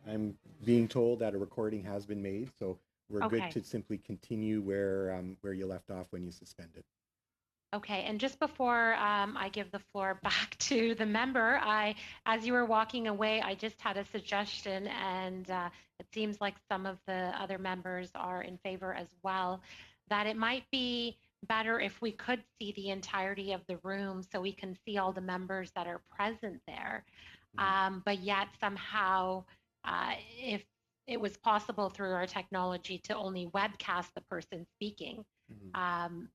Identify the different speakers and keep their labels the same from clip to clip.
Speaker 1: I'm being told that a recording has been made, so we're good
Speaker 2: Okay.
Speaker 1: to simply continue where you left off when you suspended.
Speaker 2: Okay. And just before I give the floor back to the member, as you were walking away, I just had a suggestion, and it seems like some of the other members are in favor as well, that it might be better if we could see the entirety of the room so we can see all the members that are present there.
Speaker 1: Mhm.
Speaker 2: But yet somehow, if it was possible through our technology to only webcast the person speaking,
Speaker 1: Mhm.
Speaker 2: um,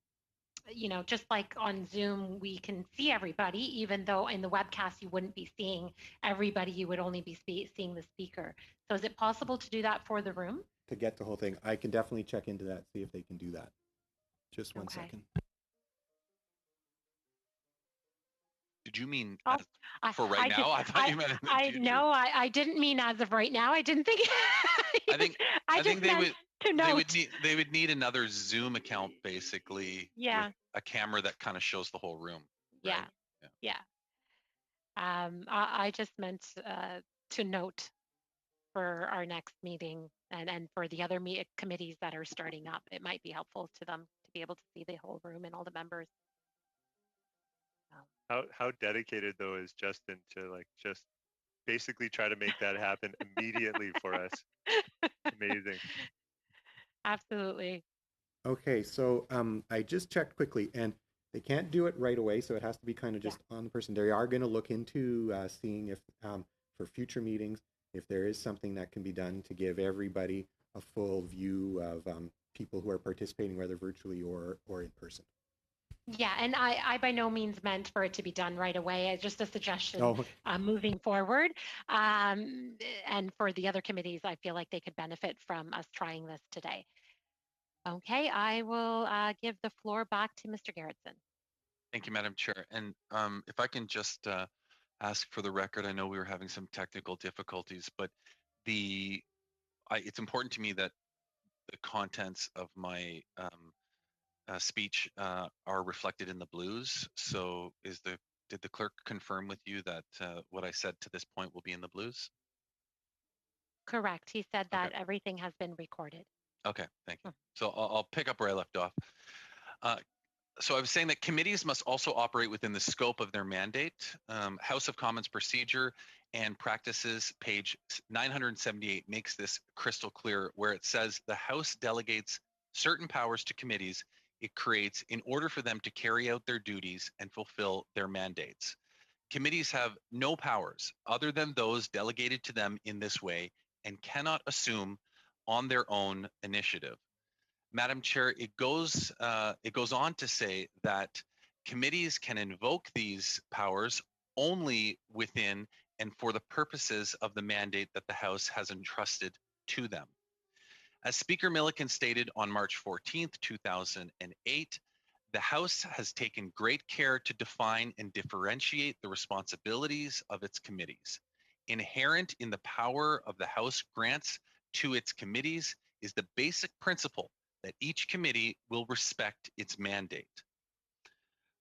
Speaker 2: just like on Zoom, we can see everybody, even though in the webcast you wouldn't be seeing everybody, you would only be seeing the speaker. So is it possible to do that for the room?
Speaker 1: To get the whole thing, I can definitely check into that, see if they can do that. Just one
Speaker 2: Okay.
Speaker 1: second.
Speaker 3: Did you mean
Speaker 2: Oh,
Speaker 3: as for right
Speaker 2: I
Speaker 3: now?
Speaker 2: just,
Speaker 3: I thought you meant in the
Speaker 2: I
Speaker 3: future.
Speaker 2: know, I didn't mean as of right now. I didn't think.
Speaker 3: I think
Speaker 2: I
Speaker 3: I think
Speaker 2: just
Speaker 3: they
Speaker 2: meant
Speaker 3: would
Speaker 2: to note.
Speaker 3: they would need another Zoom account basically with
Speaker 2: Yeah,
Speaker 3: a camera that kind of shows the whole room,
Speaker 2: yeah,
Speaker 3: right? Yeah.
Speaker 2: yeah. I just meant to note for our next meeting and for the other committees that are starting up. It might be helpful to them to be able to see the whole room and all the members.
Speaker 4: How dedicated though is Justin to like just basically try to make that happen immediately for us. Amazing.
Speaker 2: Absolutely.
Speaker 1: Okay, so I just checked quickly, and they can't do it right away, so it has to be kind of
Speaker 2: Yeah.
Speaker 1: just on the person. They are going to look into seeing if for future meetings, if there is something that can be done to give everybody a full view of people who are participating, whether virtually or in person.
Speaker 2: Yeah, and I by no means meant for it to be done right away. It's just a suggestion
Speaker 1: Oh,
Speaker 2: moving forward. And for the other committees, I feel like they could benefit from us trying this today. Okay, I will give the floor back to Mr. Garrettson.
Speaker 3: Thank you, Madam Chair. And if I can just ask for the record, I know we were having some technical difficulties, but it's important to me that the contents of my speech are reflected in the blues. So did the clerk confirm with you that what I said to this point will be in the blues?
Speaker 2: Correct. He said
Speaker 3: Okay.
Speaker 2: that everything has been recorded.
Speaker 3: Okay, thank you. So I'll pick up where I left off. So I was saying that committees must also operate within the scope of their mandate. House of Commons procedure and practices, page 978, makes this crystal clear, where it says the House delegates certain powers to committees it creates in order for them to carry out their duties and fulfill their mandates. Committees have no powers other than those delegated to them in this way and cannot assume on their own initiative. Madam Chair, it goes on to say that committees can invoke these powers only within and for the purposes of the mandate that the House has entrusted to them. As Speaker Milliken stated on March 14th, 2008, the House has taken great care to define and differentiate the responsibilities of its committees. Inherent in the power of the House grants to its committees is the basic principle that each committee will respect its mandate.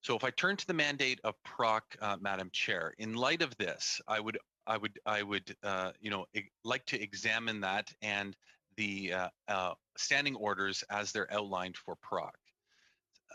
Speaker 3: So if I turn to the mandate of PROC, Madam Chair, in light of this, I would like to examine that and the standing orders as they're outlined for PROC.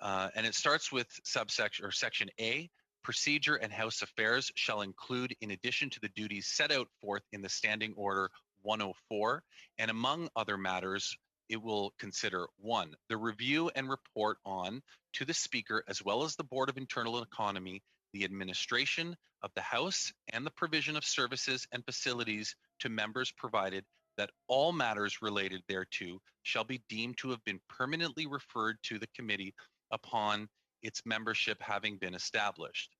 Speaker 3: And it starts with section A, procedure and House affairs shall include, in addition to the duties set out forth in the Standing Order 104, and among other matters, it will consider 1, the review and report on to the Speaker as well as the Board of Internal Economy, the administration of the House and the provision of services and facilities to members, provided that all matters related thereto shall be deemed to have been permanently referred to the committee upon its membership having been established.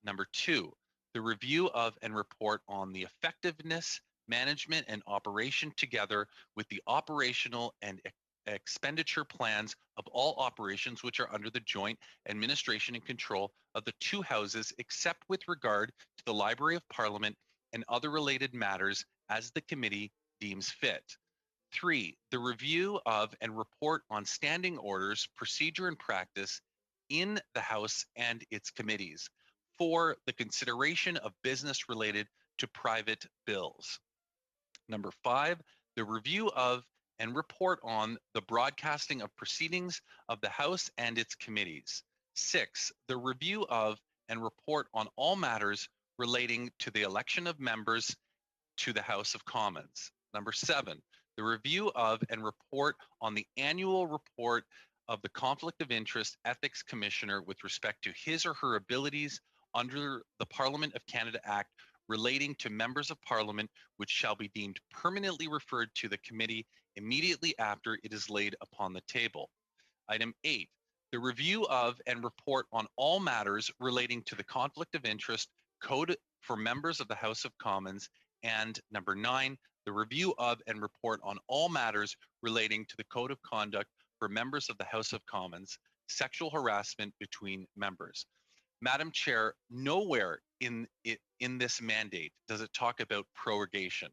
Speaker 3: Number 2, the review of and report on the effectiveness, management, and operation together with the operational and expenditure plans of all operations which are under the joint administration and control of the two houses, except with regard to the Library of Parliament and other related matters as the committee deems fit. 3, the review of and report on standing orders, procedure, and practice in the House and its committees. 4, the consideration of business related to private bills. Number 5, the review of and report on the broadcasting of proceedings of the House and its committees. 6, the review of and report on all matters relating to the election of members to the House of Commons. Number 7, the review of and report on the annual report of the Conflict of Interest Ethics Commissioner with respect to his or her abilities under the Parliament of Canada Act relating to members of Parliament, which shall be deemed permanently referred to the committee immediately after it is laid upon the table. Item 8, the review of and report on all matters relating to the Conflict of Interest Code for members of the House of Commons. And number 9, the review of and report on all matters relating to the Code of Conduct for members of the House of Commons, sexual harassment between members. Madam Chair, nowhere in this mandate does it talk about prorogation.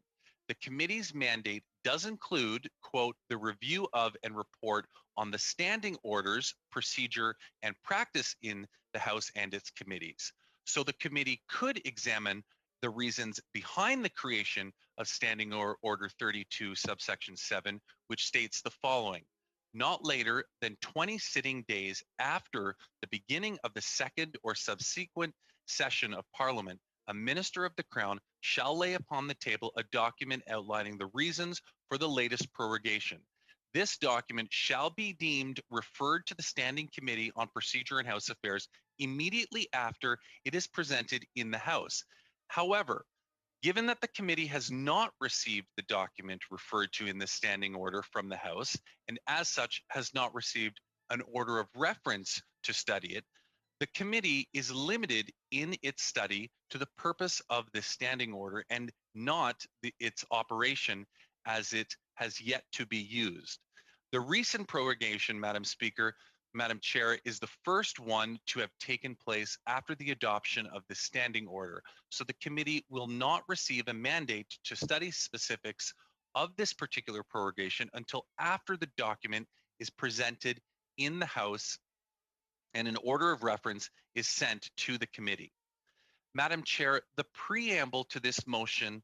Speaker 3: The committee's mandate does include, quote, the review of and report on the standing orders, procedure, and practice in the House and its committees. So the committee could examine the reasons behind the creation of Standing Order 32, subsection 7, which states the following: not later than 20 sitting days after the beginning of the second or subsequent session of Parliament, a minister of the Crown shall lay upon the table a document outlining the reasons for the latest prorogation. This document shall be deemed referred to the Standing Committee on Procedure and House Affairs immediately after it is presented in the House. However, given that the committee has not received the document referred to in the standing order from the House, and as such has not received an order of reference to study it, the committee is limited in its study to the purpose of the standing order and not its operation, as it has yet to be used. The recent prorogation, Madam Speaker, Madam Chair, is the first one to have taken place after the adoption of the standing order. So the committee will not receive a mandate to study specifics of this particular prorogation until after the document is presented in the House and an order of reference is sent to the committee. Madam Chair, the preamble to this motion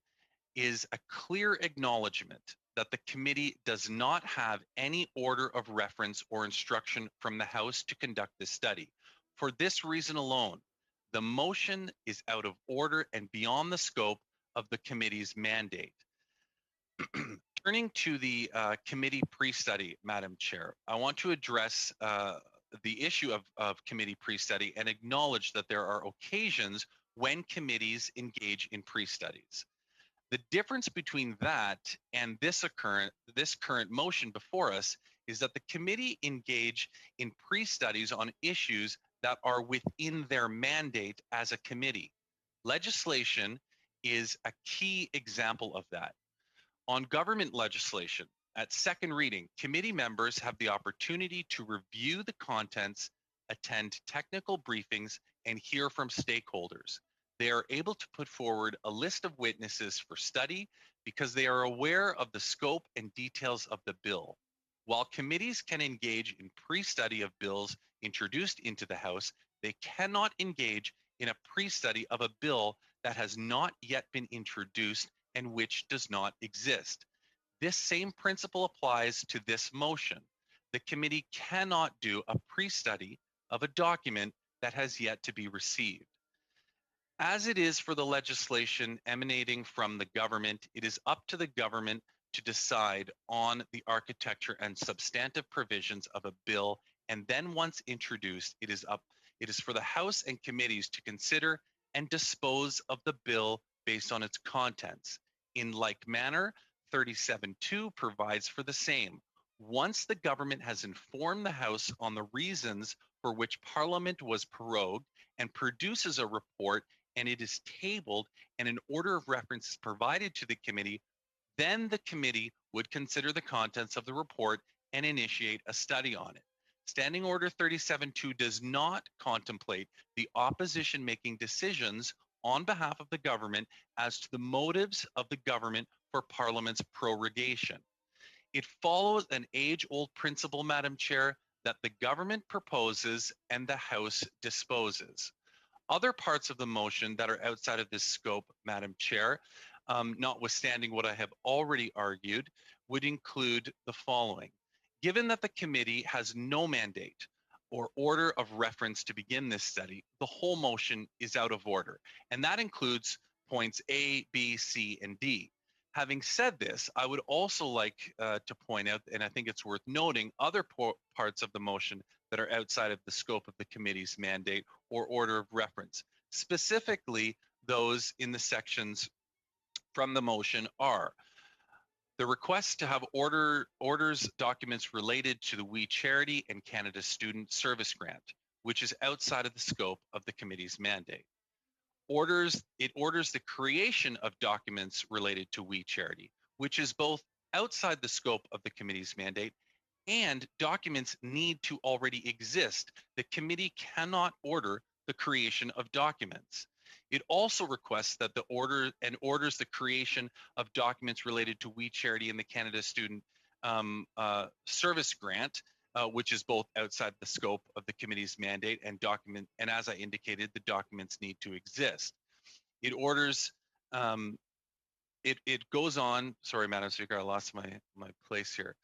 Speaker 3: is a clear acknowledgement that the committee does not have any order of reference or instruction from the House to conduct this study. For this reason alone, the motion is out of order and beyond the scope of the committee's mandate. Turning to the committee pre-study, Madam Chair, I want to address the issue of committee pre-study and acknowledge that there are occasions when committees engage in pre-studies. The difference between that and this current motion before us is that the committee engage in pre-studies on issues that are within their mandate as a committee. Legislation is a key example of that. On government legislation, at second reading, committee members have the opportunity to review the contents, attend technical briefings, and hear from stakeholders. They are able to put forward a list of witnesses for study because they are aware of the scope and details of the bill. While committees can engage in pre-study of bills introduced into the House, they cannot engage in a pre-study of a bill that has not yet been introduced and which does not exist. This same principle applies to this motion. The committee cannot do a pre-study of a document that has yet to be received. As it is for the legislation emanating from the government, it is up to the government to decide on the architecture and substantive provisions of a bill, and then once introduced, it is for the House and committees to consider and dispose of the bill based on its contents. In like manner, 37.2 provides for the same. Once the government has informed the House on the reasons for which Parliament was prorogued and produces a report, and it is tabled and an order of reference is provided to the committee, then the committee would consider the contents of the report and initiate a study on it. Standing Order 37.2 does not contemplate the opposition making decisions on behalf of the government as to the motives of the government for Parliament's prorogation. It follows an age-old principle, Madam Chair, that the government proposes and the House disposes. Other parts of the motion that are outside of this scope, Madam Chair, notwithstanding what I have already argued, would include the following. Given that the committee has no mandate or order of reference to begin this study, the whole motion is out of order. And that includes points A, B, C, and D. Having said this, I would also like to point out, and I think it's worth noting, other parts of the motion that are outside of the scope of the committee's mandate or order of reference. Specifically, those in the sections from the motion are the request to have orders documents related to the We Charity and Canada Student Service Grant, which is outside of the scope of the committee's mandate. It orders the creation of documents related to We Charity, which is both outside the scope of the committee's mandate and documents need to already exist. The committee cannot order the creation of documents. It also requests that the orders the creation of documents related to We Charity and the Canada Student Service Grant, which is both outside the scope of the committee's mandate and document. And as I indicated, the documents need to exist. It orders. It goes on. Sorry, Madam Speaker, I lost my place here.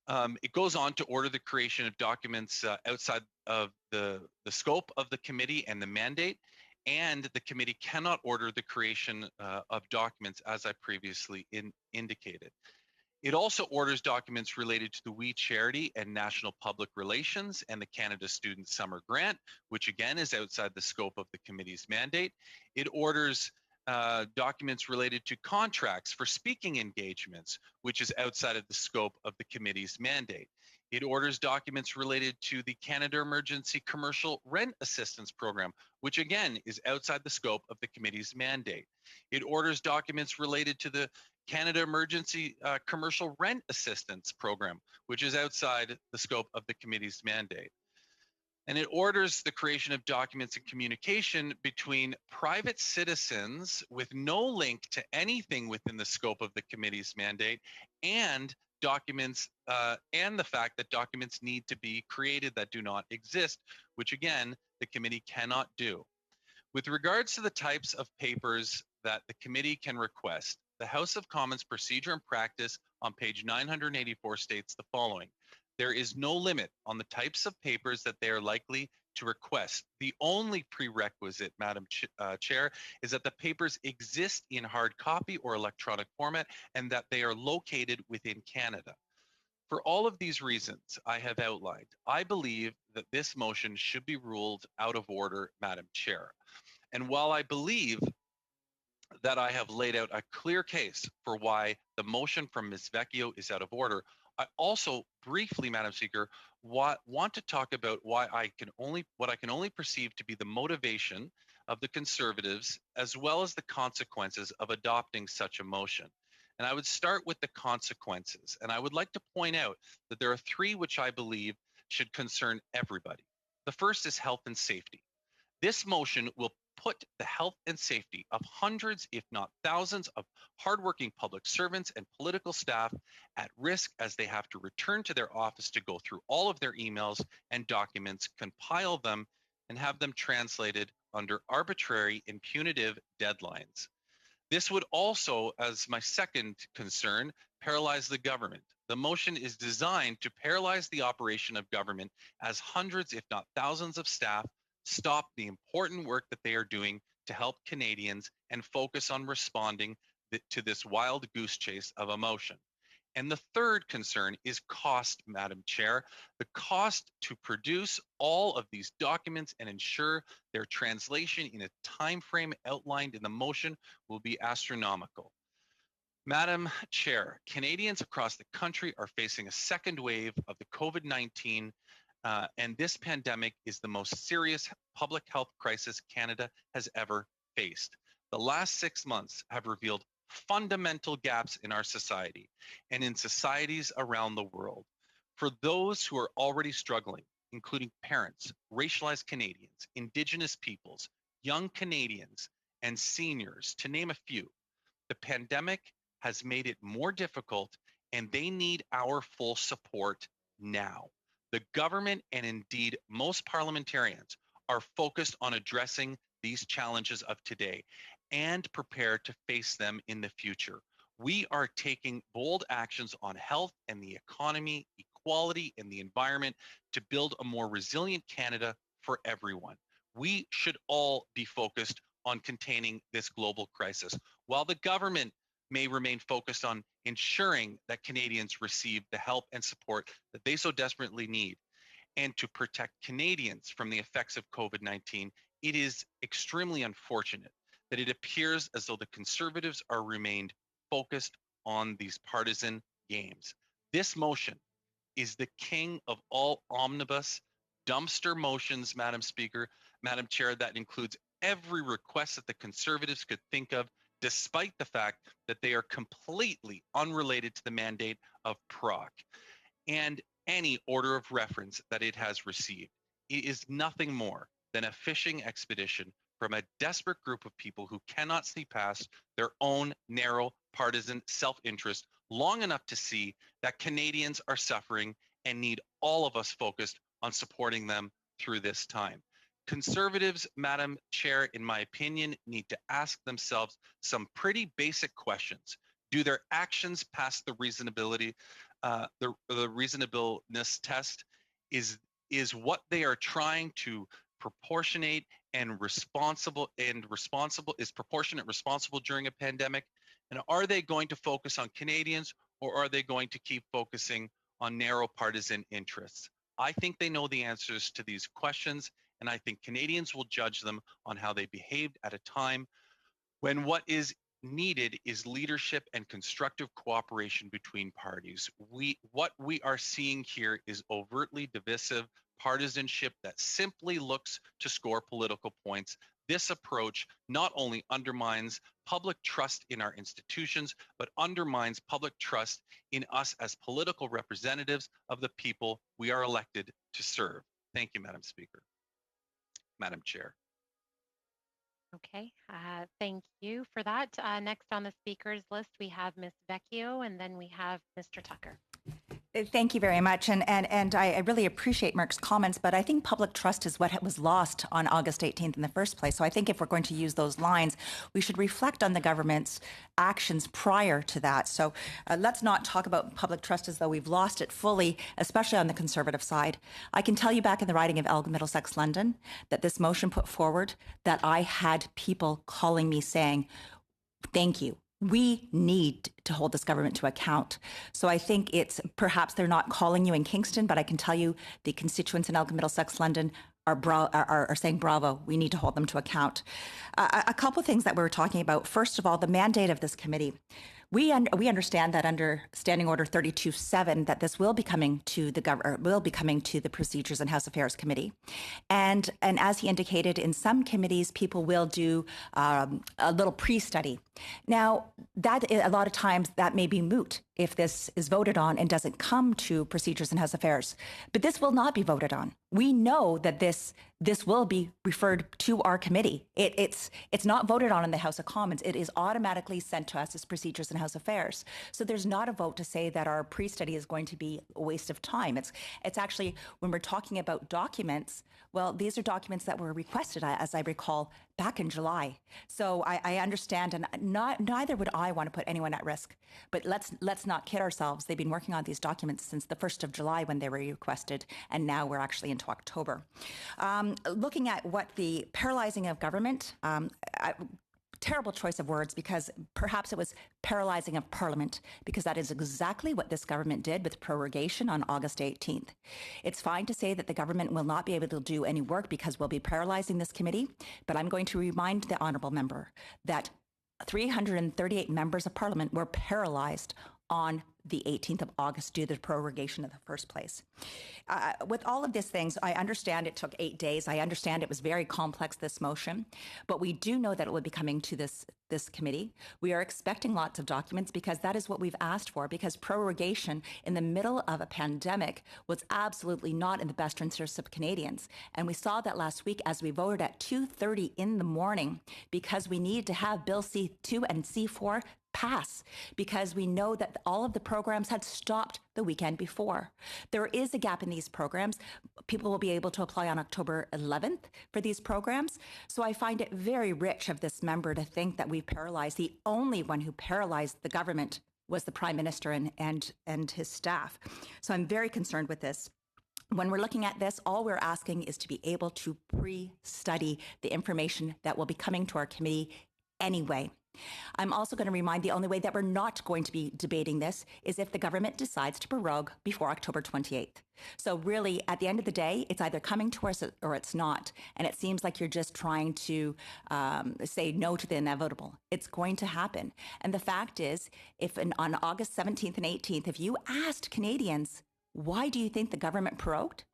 Speaker 3: It goes on to order the creation of documents outside of the scope of the committee and the mandate, and the committee cannot order the creation of documents as I previously indicated. It also orders documents related to the We Charity and National Public Relations and the Canada Student Summer Grant, which again is outside the scope of the committee's mandate. It orders documents related to contracts for speaking engagements, which is outside of the scope of the committee's mandate. It orders documents related to the Canada Emergency Commercial Rent Assistance Program, which again is outside the scope of the committee's mandate. It orders documents related to the Canada Emergency Commercial Rent Assistance Program, which is outside the scope of the committee's mandate. And it orders the creation of documents and communication between private citizens with no link to anything within the scope of the committee's mandate, and documents and the fact that documents need to be created that do not exist, which again, the committee cannot do. With regards to the types of papers that the committee can request, the House of Commons Procedure and Practice on page 984 states the following. There is no limit on the types of papers that they are likely to request. The only prerequisite, Madam Chair, is that the papers exist in hard copy or electronic format and that they are located within Canada. For all of these reasons I have outlined, I believe that this motion should be ruled out of order, Madam Chair. And while I believe that I have laid out a clear case for why the motion from Ms. Vecchio is out of order, I also briefly, Madam Speaker, want to talk about why what I can only perceive to be the motivation of the Conservatives, as well as the consequences of adopting such a motion. And I would start with the consequences. And I would like to point out that there are three which I believe should concern everybody. The first is health and safety. This motion will put the health and safety of hundreds, if not thousands, of hardworking public servants and political staff at risk as they have to return to their office to go through all of their emails and documents, compile them, and have them translated under arbitrary and punitive deadlines. This would also, as my second concern, paralyze the government. The motion is designed to paralyze the operation of government as hundreds, if not thousands, of staff stop the important work that they are doing to help Canadians and focus on responding to this wild goose chase of emotion. And the third concern is cost, Madam Chair. The cost to produce all of these documents and ensure their translation in a time frame outlined in the motion will be astronomical. Madam Chair, Canadians across the country are facing a second wave of the COVID-19 and this pandemic is the most serious public health crisis Canada has ever faced. The last 6 months have revealed fundamental gaps in our society and in societies around the world. For those who are already struggling, including parents, racialized Canadians, Indigenous peoples, young Canadians, and seniors, to name a few, the pandemic has made it more difficult and they need our full support now. The government and indeed most parliamentarians are focused on addressing these challenges of today and prepared to face them in the future. We are taking bold actions on health and the economy, equality and the environment to build a more resilient Canada for everyone. We should all be focused on containing this global crisis, while the government may remain focused on ensuring that Canadians receive the help and support that they so desperately need. And to protect Canadians from the effects of COVID-19, it is extremely unfortunate that it appears as though the Conservatives are remained focused on these partisan games. This motion is the king of all omnibus dumpster motions, Madam Speaker, Madam Chair, that includes every request that the Conservatives could think of, despite the fact that they are completely unrelated to the mandate of PROC and any order of reference that it has received. It is nothing more than a fishing expedition from a desperate group of people who cannot see past their own narrow partisan self-interest long enough to see that Canadians are suffering and need all of us focused on supporting them through this time. Conservatives, Madam Chair, in my opinion, need to ask themselves some pretty basic questions. Do their actions pass the reasonability, the reasonableness test? Is what they are trying to proportionate and responsible is proportionate responsible during a pandemic? And are they going to focus on Canadians, or are they going to keep focusing on narrow partisan interests? I think they know the answers to these questions, and I think Canadians will judge them on how they behaved at a time when what is needed is leadership and constructive cooperation between parties. What we are seeing here is overtly divisive partisanship that simply looks to score political points. This approach not only undermines public trust in our institutions, but undermines public trust in us as political representatives of the people we are elected to serve. Thank you, Madam Speaker. Madam Chair.
Speaker 2: Okay, thank you for that. Next on the speakers list, we have Ms. Vecchio, and then we have Mr. Tucker.
Speaker 5: Thank you very much. And I really appreciate Mark's comments, but I think public trust is what was lost on August 18th in the first place. So I think if we're going to use those lines, we should reflect on the government's actions prior to that. So let's not talk about public trust as though we've lost it fully, especially on the Conservative side. I can tell you back in the riding of Elgin Middlesex London that this motion put forward, that I had people calling me saying, thank you. We need to hold this government to account. So I think it's perhaps they're not calling you in Kingston, but I can tell you the constituents in Elgin Middlesex London are saying bravo. We need to hold them to account. A couple of things that we were talking about. First of all, the mandate of this committee. We understand that under Standing Order 32.7 that this will be coming to the Procedures and House Affairs Committee, and as he indicated, in some committees people will do a little pre-study. Now, that a lot of times that may be moot if this is voted on and doesn't come to Procedures and House Affairs, but this will not be voted on. We know that this will be referred to our committee. It's not voted on in the House of Commons. It is automatically sent to us as Procedures and House Affairs. So there's not a vote to say that our pre-study is going to be a waste of time. It's actually, when we're talking about documents, well, these are documents that were requested, as I recall, back in July. So I understand, and neither would I want to put anyone at risk. But let's not kid ourselves. They've been working on these documents since the 1st of July when they were requested, and now we're actually into October. Looking at what the paralyzing of government, terrible choice of words, because perhaps it was paralyzing of Parliament, because that is exactly what this government did with prorogation on August 18th. It's fine to say that the government will not be able to do any work because we'll be paralyzing this committee, but I'm going to remind the honourable member that 338 members of Parliament were paralyzed on the 18th of August due to the prorogation in the first place. With all of these things, I understand it took 8 days. I understand it was very complex, this motion, but we do know that it will be coming to this committee. We are expecting lots of documents because that is what we've asked for, because prorogation in the middle of a pandemic was absolutely not in the best interest of Canadians. And we saw that last week as we voted at 2:30 in the morning because we needed to have Bill C2 and C4 pass, because we know that all of the programs had stopped the weekend before. There is a gap in these programs. People will be able to apply on October 11th for these programs. So I find it very rich of this member to think that we paralyzed. The only one who paralyzed the government was the Prime Minister and his staff. So I'm very concerned with this. When we're looking at this, all we're asking is to be able to pre-study the information that will be coming to our committee anyway. I'm also going to remind the only way that we're not going to be debating this is if the government decides to prorogue before October 28th. So really, at the end of the day, it's either coming to us or it's not. And it seems like you're just trying to say no to the inevitable. It's going to happen. And the fact is, if on August 17th and 18th, if you asked Canadians, why do you think the government prorogued?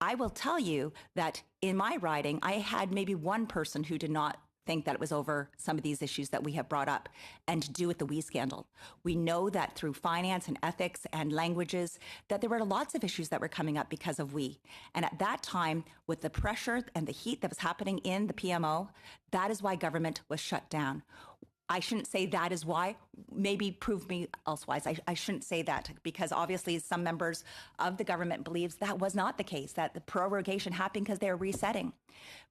Speaker 5: I will tell you that in my riding, I had maybe one person who did not think that it was over some of these issues that we have brought up and to do with the WE scandal. We know that through finance and ethics and languages that there were lots of issues that were coming up because of WE. And at that time, with the pressure and the heat that was happening in the PMO, that is why government was shut down. I shouldn't say that is why. Maybe prove me elsewise. I shouldn't say that because obviously some members of the government believes that was not the case, that the prorogation happened because they're resetting.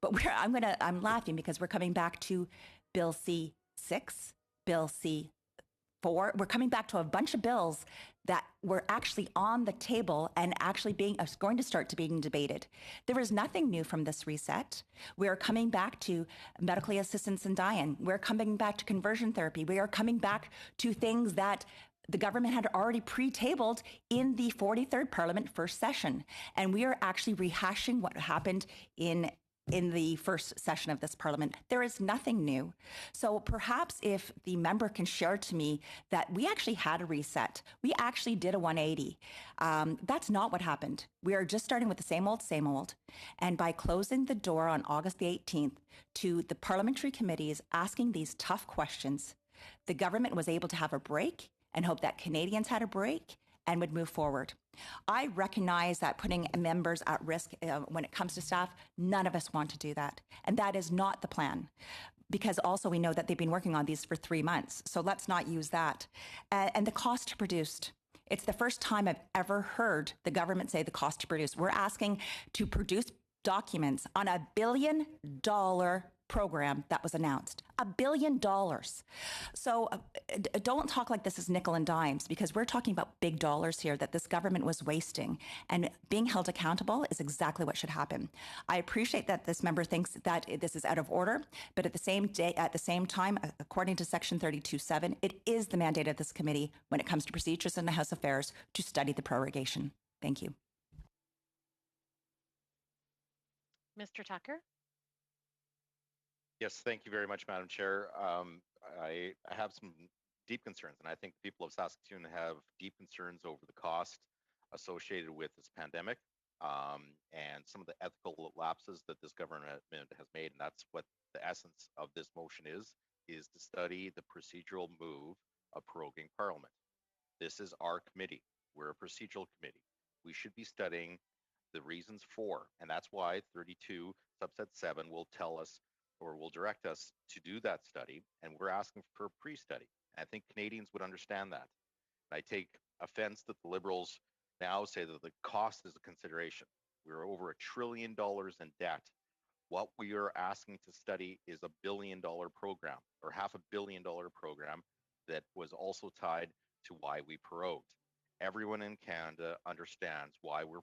Speaker 5: But I'm laughing because we're coming back to Bill C-6, Bill C-4. We're coming back to a bunch of bills that were actually on the table and actually going to start to being debated. There is nothing new from this reset. We are coming back to medically assistance in dying. We're coming back to conversion therapy. We are coming back to things that the government had already pre-tabled in the 43rd Parliament first session. And we are actually rehashing what happened in the first session of this Parliament. There is nothing new. So perhaps if the member can share to me that we actually had a reset, we actually did a 180. That's not what happened. We are just starting with the same old, same old. And by closing the door on August the 18th to the parliamentary committees asking these tough questions, the government was able to have a break and hope that Canadians had a break and would move forward. I recognize that putting members at risk when it comes to staff, none of us want to do that. And that is not the plan. Because also we know that they've been working on these for 3 months. So let's not use that. And the cost to produce. It's the first time I've ever heard the government say the cost to produce. We're asking to produce documents on $1 billion program that was announced. $1 billion. So don't talk like this is nickel and dimes because we're talking about big dollars here that this government was wasting, and being held accountable is exactly what should happen. I appreciate that this member thinks that this is out of order, but at the same time, according to Section 32.7, it is the mandate of this committee when it comes to procedures in the House Affairs to study the prorogation. Thank you.
Speaker 2: Mr. Tucker?
Speaker 6: Yes, thank you very much, Madam Chair. I have some deep concerns, and I think the people of Saskatoon have deep concerns over the cost associated with this pandemic and some of the ethical lapses that this government has made. And that's what the essence of this motion is to study the procedural move of proroguing Parliament. This is our committee. We're a procedural committee. We should be studying the reasons for, and that's why 32 subset 7 will tell us or will direct us to do that study, and we're asking for a pre-study. I think Canadians would understand that. I take offense that the Liberals now say that the cost is a consideration. We're over $1 trillion in debt. What we are asking to study is $1 billion program, or $500 million program that was also tied to why we prorogued. Everyone in Canada understands why we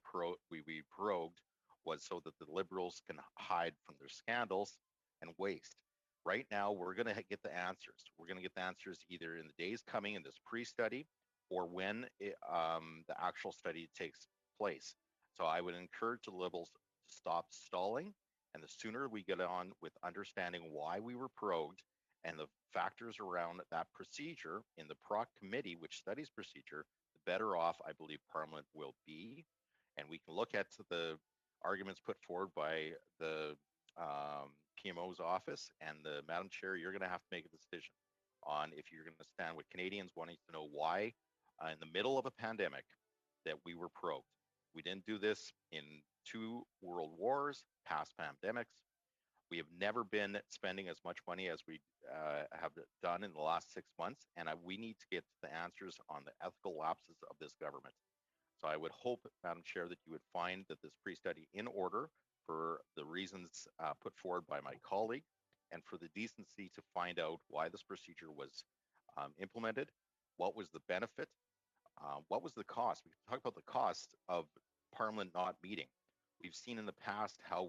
Speaker 6: prorogued was so that the Liberals can hide from their scandals and waste. Right now, we're going to get the answers. We're going to get the answers either in the days coming in this pre-study or when the actual study takes place. So I would encourage the Liberals to stop stalling, and the sooner we get on with understanding why we were prorogued and the factors around that procedure in the PROC committee, which studies procedure, the better off I believe Parliament will be. And we can look at the arguments put forward by the PMO's office, and the Madam Chair, you're going to have to make a decision on if you're going to stand with Canadians wanting to know why in the middle of a pandemic that we were prorogued. We didn't do this in 2 world wars, past pandemics. We have never been spending as much money as we have done in the last 6 months, and we need to get the answers on the ethical lapses of this government. So I would hope, Madam Chair, that you would find that this pre-study in order for the reasons put forward by my colleague, and for the decency to find out why this procedure was implemented, what was the benefit, what was the cost. We can talk about the cost of Parliament not meeting. We've seen in the past how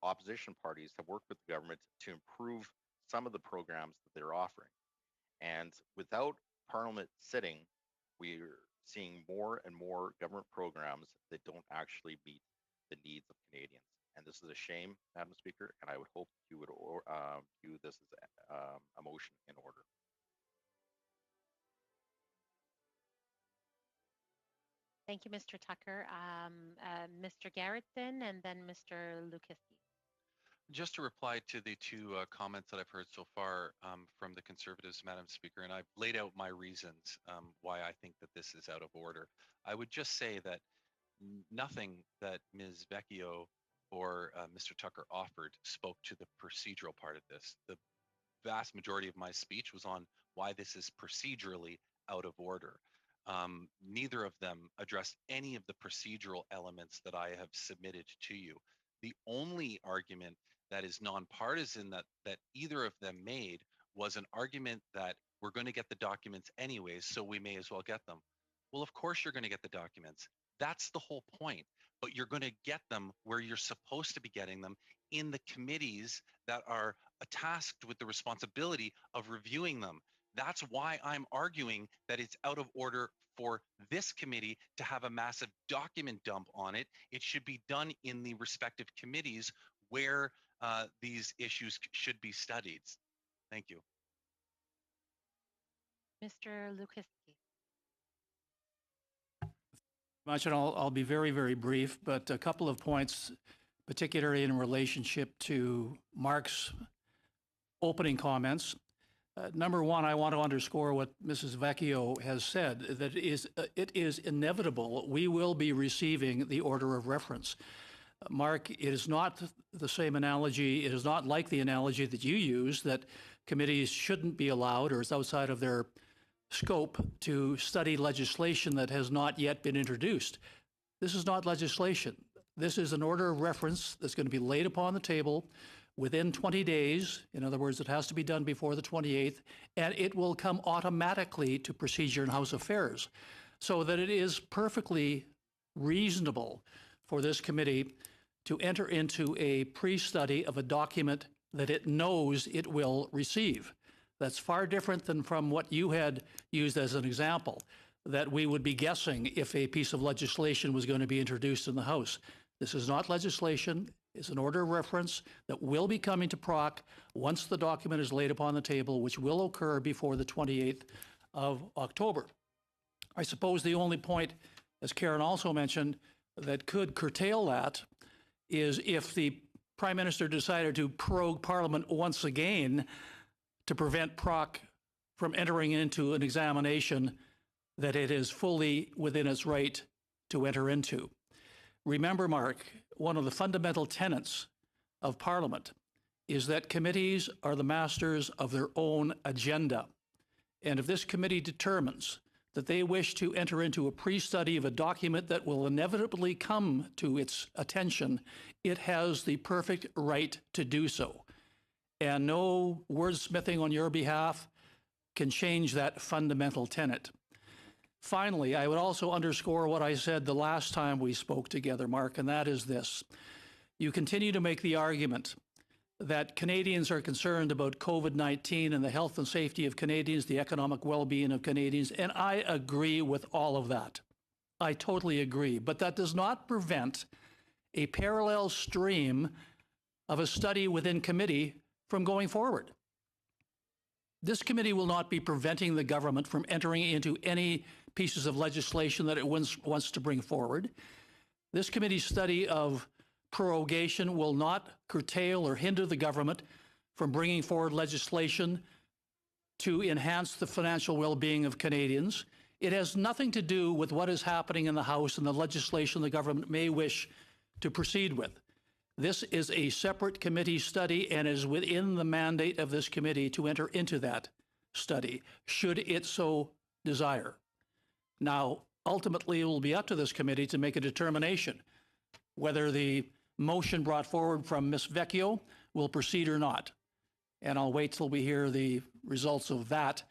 Speaker 6: opposition parties have worked with the government to improve some of the programs that they're offering. And without Parliament sitting, we're seeing more and more government programs that don't actually meet the needs of Canadians. And this is a shame, Madam Speaker, and I would hope you would view this as a motion in order.
Speaker 2: Thank you, Mr. Tucker. Mr. Garrettson and then Mr. Lukiski.
Speaker 3: Just to reply to the two comments that I've heard so far from the Conservatives, Madam Speaker, and I've laid out my reasons why I think that this is out of order. I would just say that nothing that Ms. Vecchio or Mr. Tucker offered spoke to the procedural part of this. The vast majority of my speech was on why this is procedurally out of order. Neither of them addressed any of the procedural elements that I have submitted to you. The only argument that is nonpartisan that either of them made was an argument that we're going to get the documents anyways, so we may as well get them. Well, of course you're going to get the documents. That's the whole point. But you're going to get them where you're supposed to be getting them, in the committees that are tasked with the responsibility of reviewing them. That's why I'm arguing that it's out of order for this committee to have a massive document dump on it. It should be done in the respective committees where these issues should be studied. Thank you.
Speaker 2: Mr. Lukiski.
Speaker 7: Much, and I'll be very, very brief, but a couple of points, particularly in relationship to Mark's opening comments. Number one, I want to underscore what Mrs. Vecchio has said, that it is inevitable we will be receiving the order of reference. Mark, it is not the same analogy. It is not like the analogy that you use, that committees shouldn't be allowed or is outside of their scope to study legislation that has not yet been introduced. This is not legislation. This is an order of reference that's going to be laid upon the table within 20 days. In other words, it has to be done before the 28th, and it will come automatically to Procedure and House Affairs, so that it is perfectly reasonable for this committee to enter into a pre-study of a document that it knows it will receive. That's far different than from what you had used as an example, that we would be guessing if a piece of legislation was going to be introduced in the House. This is not legislation. It's an order of reference that will be coming to PROC once the document is laid upon the table, which will occur before the 28th of October. I suppose the only point, as Karen also mentioned, that could curtail that is if the Prime Minister decided to prorogue Parliament once again to prevent PROC from entering into an examination that it is fully within its right to enter into. Remember, Mark, one of the fundamental tenets of Parliament is that committees are the masters of their own agenda. And if this committee determines that they wish to enter into a pre-study of a document that will inevitably come to its attention, it has the perfect right to do so. And no wordsmithing on your behalf can change that fundamental tenet. Finally, I would also underscore what I said the last time we spoke together, Mark, and that is this. You continue to make the argument that Canadians are concerned about COVID-19 and the health and safety of Canadians, the economic well-being of Canadians, and I agree with all of that. I totally agree, but that does not prevent a parallel stream of a study within committee from going forward. This committee will not be preventing the government from entering into any pieces of legislation that it wants to bring forward. This committee's study of prorogation will not curtail or hinder the government from bringing forward legislation to enhance the financial well-being of Canadians. It has nothing to do with what is happening in the House and the legislation the government may wish to proceed with. This is a separate committee study and is within the mandate of this committee to enter into that study, should it so desire. Now, ultimately, it will be up to this committee to make a determination whether the motion brought forward from Ms. Vecchio will proceed or not. And I'll wait till we hear the results of that,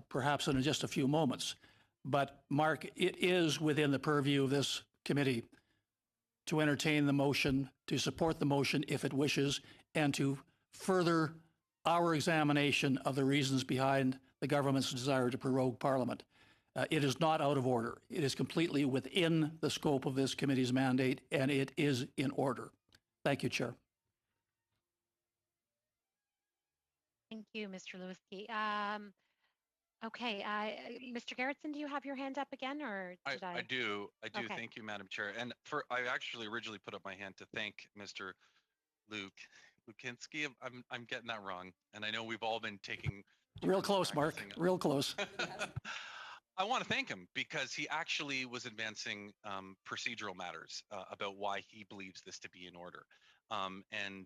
Speaker 7: perhaps in just a few moments. But, Mark, it is within the purview of this committee to entertain the motion, to support the motion if it wishes, and to further our examination of the reasons behind the government's desire to prorogue Parliament. It is not out of order. It is completely within the scope of this committee's mandate, and it is in order. Thank you, Chair.
Speaker 2: Thank you, Mr. Lewinsky. Okay, Mr. Gerritsen, do you have your hand up again, or did I?
Speaker 3: I do.
Speaker 2: Okay.
Speaker 3: Thank you, Madam Chair. And I actually originally put up my hand to thank Mr. Luke Lukinski. I'm getting that wrong, and I know we've all been taking
Speaker 7: Real
Speaker 3: turns
Speaker 7: close, Mark.
Speaker 3: practicing.
Speaker 7: Real close.
Speaker 3: I want to thank him because he actually was advancing procedural matters about why he believes this to be in order, and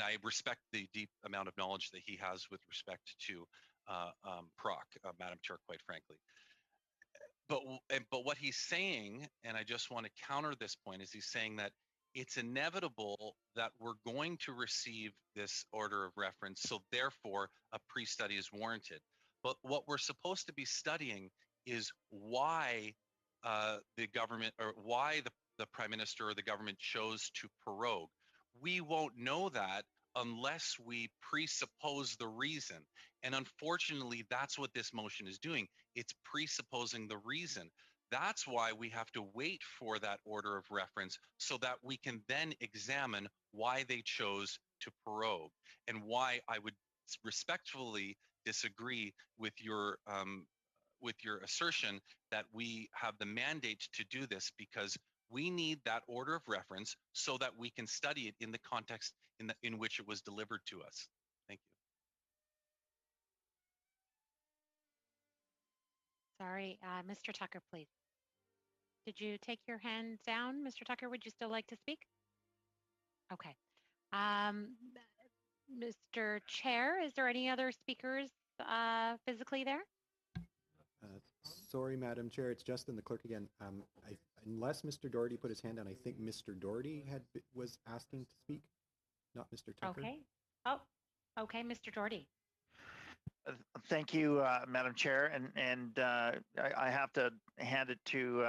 Speaker 3: I respect the deep amount of knowledge that he has with respect to PROC, Madam Chair. Quite frankly, but what he's saying, and I just want to counter this point, is he's saying that it's inevitable that we're going to receive this order of reference, so therefore a pre-study is warranted. But what we're supposed to be studying is why the government, or why the Prime Minister or the government chose to prorogue. We won't know that unless we presuppose the reason. And unfortunately, that's what this motion is doing. It's presupposing the reason. That's why we have to wait for that order of reference so that we can then examine why they chose to prorogue, and why I would respectfully disagree with your assertion that we have the mandate to do this, because we need that order of reference so that we can study it in the context in which it was delivered to us. Thank you.
Speaker 2: Sorry, Mr. Tucker, please. Did you take your hand down? Mr. Tucker, would you still like to speak? Okay. Mr. Chair, is there any other speakers physically there?
Speaker 1: Sorry, Madam Chair, it's Justin, the clerk again. Unless Mr. Doherty put his hand down, I think Mr. Doherty was asking to speak, not Mr. Tucker.
Speaker 2: Okay. Oh, okay, Mr. Doherty.
Speaker 8: Thank you, Madam Chair, and I have to hand it to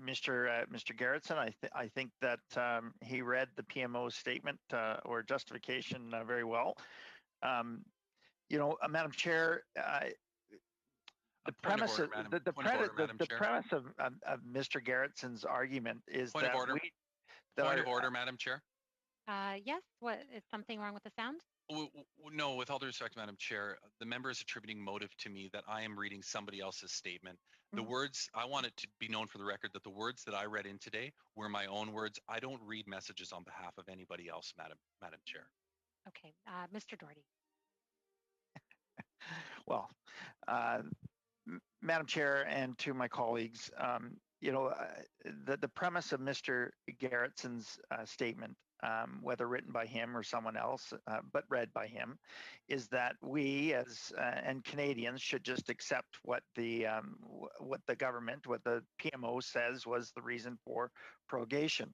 Speaker 8: Mr. Gerritsen. I think that he read the PMO statement or justification very well. Madam Chair, the premise of Mr. Gerritsen's argument is
Speaker 3: Point of order, Madam Chair.
Speaker 2: Yes. What is something wrong with the sound?
Speaker 3: No, with all due respect, Madam Chair, the member is attributing motive to me that I am reading somebody else's statement. The words, I want it to be known for the record that the words that I read in today were my own words. I don't read messages on behalf of anybody else, Madam Chair.
Speaker 2: Okay, Mr. Doherty.
Speaker 8: Well, Madam Chair, and to my colleagues, the premise of Mr. Gerritsen's statement, whether written by him or someone else, but read by him, is that we as and Canadians should just accept what the government, what the PMO says was the reason for prorogation.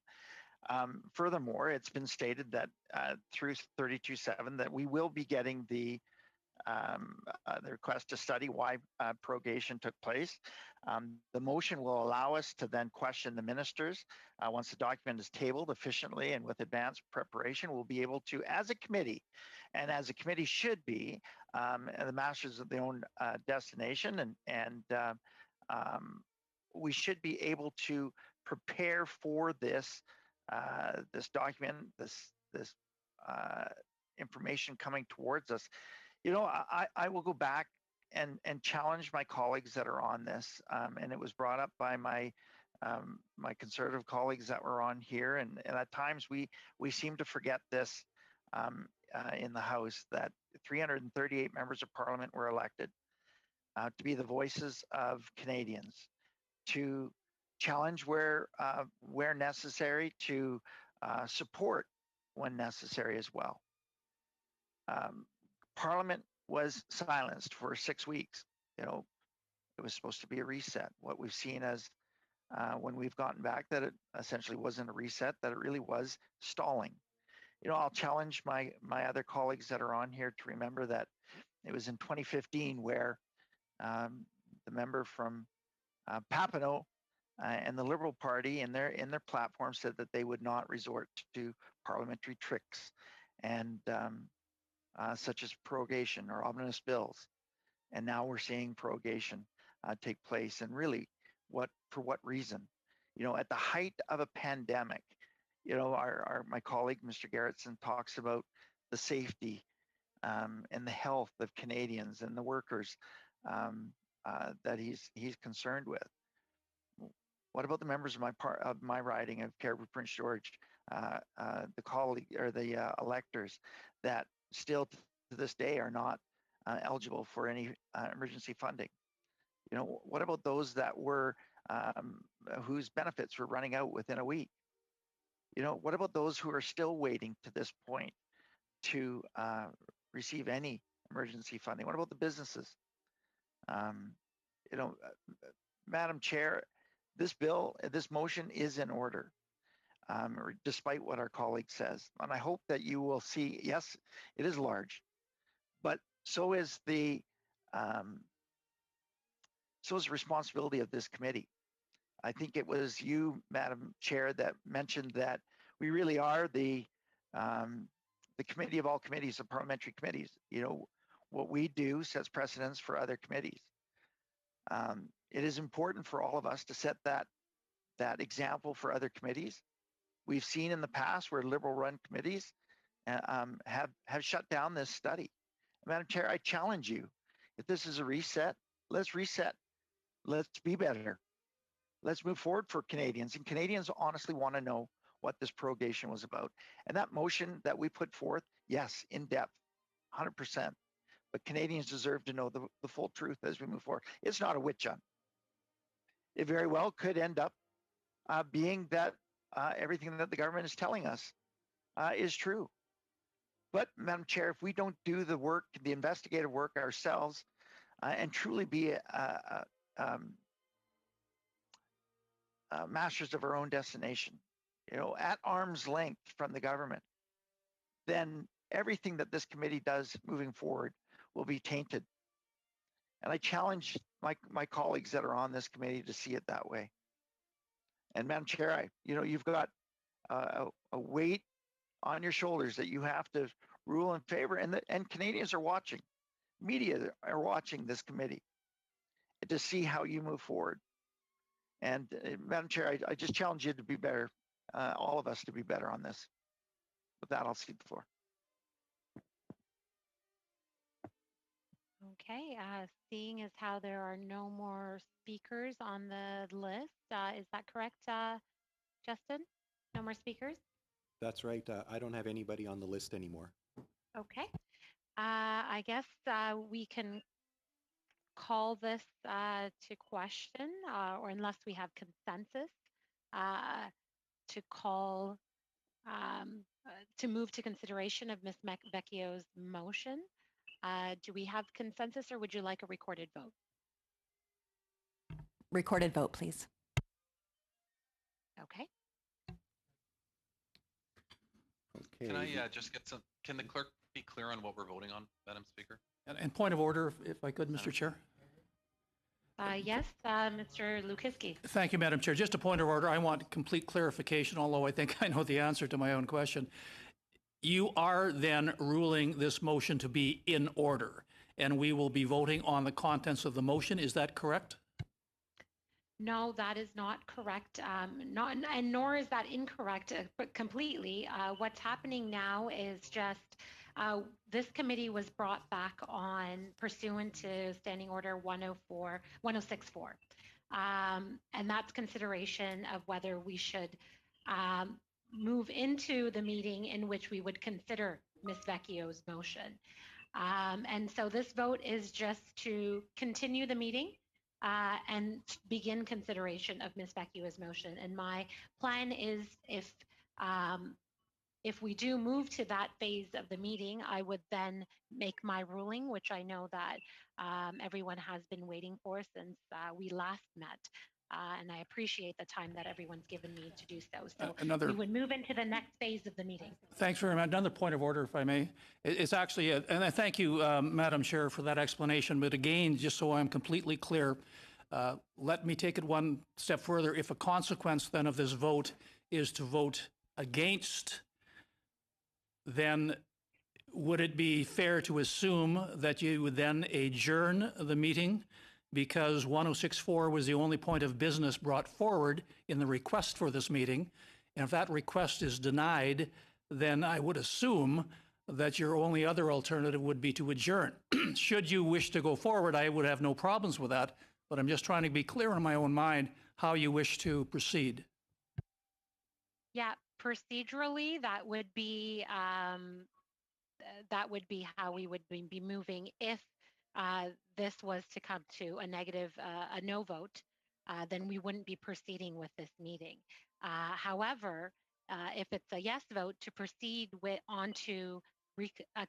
Speaker 8: Furthermore, it's been stated that through 32.7 that we will be getting the request to study why prorogation took place. The motion will allow us to then question the ministers. Once the document is tabled efficiently and with advanced preparation, we'll be able to, as a committee, and as a committee should be, the masters of their own destination, and we should be able to prepare for this this document, this information coming towards us. I will go back and challenge my colleagues that are on this, and it was brought up by my my Conservative colleagues that were on here, and at times we seem to forget this in the House, that 338 members of Parliament were elected to be the voices of Canadians, to challenge where necessary, to support when necessary as well. Parliament was silenced for 6 weeks. It was supposed to be a reset. What we've seen as when we've gotten back, that it essentially wasn't a reset, that it really was stalling. I'll challenge my other colleagues that are on here to remember that it was in 2015 where the member from Papineau and the Liberal Party in their platform said that they would not resort to parliamentary tricks and such as prorogation or omnibus bills. And now we're seeing prorogation take place. And really, for what reason? At the height of a pandemic, my colleague, Mr. Gerritsen, talks about the safety and the health of Canadians and the workers that he's concerned with. What about the members of my riding of Cariboo Prince George? the colleague or the electors that still to this day are not eligible for any emergency funding. You know, what about those that were whose benefits were running out within a week? You know, what about those who are still waiting to this point to receive any emergency funding? What about the businesses? You know, Madam Chair, this bill, this motion is in order, despite what our colleague says. And I hope that you will see, yes, it is large, but so is the responsibility of this committee. I think it was you, Madam Chair, that mentioned that we really are the committee of all committees, the parliamentary committees. You know, what we do sets precedents for other committees. It is important for all of us to set that example for other committees. We've seen in the past where Liberal-run committees have shut down this study. Madam Chair, I challenge you, if this is a reset, let's reset. Let's be better. Let's move forward for Canadians. And Canadians honestly want to know what this prorogation was about. And that motion that we put forth, yes, in depth, 100%. But Canadians deserve to know the full truth as we move forward. It's not a witch hunt. It very well could end up being that everything that the government is telling us is true. But, Madam Chair, if we don't do the work, the investigative work ourselves, and truly be masters of our own destination, you know, at arm's length from the government, then everything that this committee does moving forward will be tainted. And I challenge my colleagues that are on this committee to see it that way. And Madam Chair, you've got a weight on your shoulders that you have to rule in favor, and Canadians are watching. Media are watching this committee to see how you move forward. And Madam Chair, I just challenge you to be better, all of us to be better on this. With that, I'll cede the floor.
Speaker 2: Okay, seeing as how there are no more speakers on the list, is that correct, Justin? No more speakers?
Speaker 1: That's right. I don't have anybody on the list anymore.
Speaker 2: Okay. I guess we can call this to question, or unless we have consensus, to call, to move to consideration of Ms. Vecchio's motion. Do we have consensus, or would you like a recorded vote?
Speaker 5: Recorded vote, please.
Speaker 2: Okay.
Speaker 1: Okay.
Speaker 3: Can I just get some, can the clerk be clear on what we're voting on, Madam Speaker?
Speaker 7: And point of order, if I could, Mr. Chair.
Speaker 2: Yes, Mr. Lukiski.
Speaker 7: Thank you, Madam Chair. Just a point of order. I want complete clarification, although I think I know the answer to my own question. You are then ruling this motion to be in order, and we will be voting on the contents of the motion. Is that correct?
Speaker 2: No, that is not correct. And nor is that incorrect, but completely. What's happening now is just this committee was brought back on pursuant to Standing Order 1064. And that's consideration of whether we should move into the meeting in which we would consider Ms. Vecchio's motion. And so this vote is just to continue the meeting and begin consideration of Ms. Vecchio's motion. And my plan is if we do move to that phase of the meeting, I would then make my ruling, which I know that everyone has been waiting for since we last met. And I appreciate the time that everyone's given me to do so. So we would move into the next phase of the meeting.
Speaker 7: Thanks very much. Another point of order, if I may. It's actually, and I thank you, Madam Chair, for that explanation. But again, just so I'm completely clear, let me take it one step further. If a consequence then of this vote is to vote against, then would it be fair to assume that you would then adjourn the meeting because 1064 was the only point of business brought forward in the request for this meeting? And if that request is denied, then I would assume that your only other alternative would be to adjourn. Should you wish to go forward, I would have no problems with that, but I'm just trying to be clear in my own mind how you wish to proceed.
Speaker 2: Yeah, procedurally, that would be how we would be moving if this was to come to a negative, a no vote. Then we wouldn't be proceeding with this meeting. However, if it's a yes vote to proceed with onto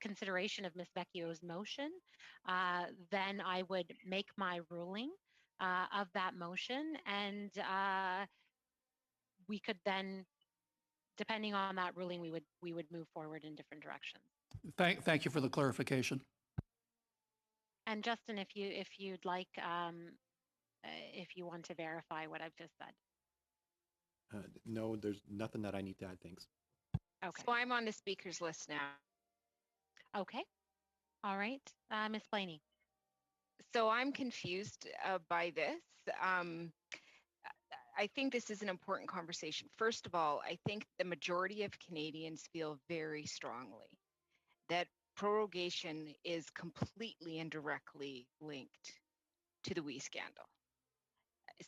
Speaker 2: consideration of Ms. Vecchio's motion, then I would make my ruling of that motion, and we could then, depending on that ruling, we would move forward in different directions.
Speaker 7: Thank you for the clarification.
Speaker 2: And Justin, if you'd like, if you want to verify what I've just said.
Speaker 1: No, there's nothing that I need to add. Thanks.
Speaker 2: Okay.
Speaker 9: So I'm on the speakers list now.
Speaker 2: Okay. All right. Ms. Blaney.
Speaker 9: So I'm confused by this. I think this is an important conversation. First of all, I think the majority of Canadians feel very strongly that prorogation is completely and directly linked to the WE scandal.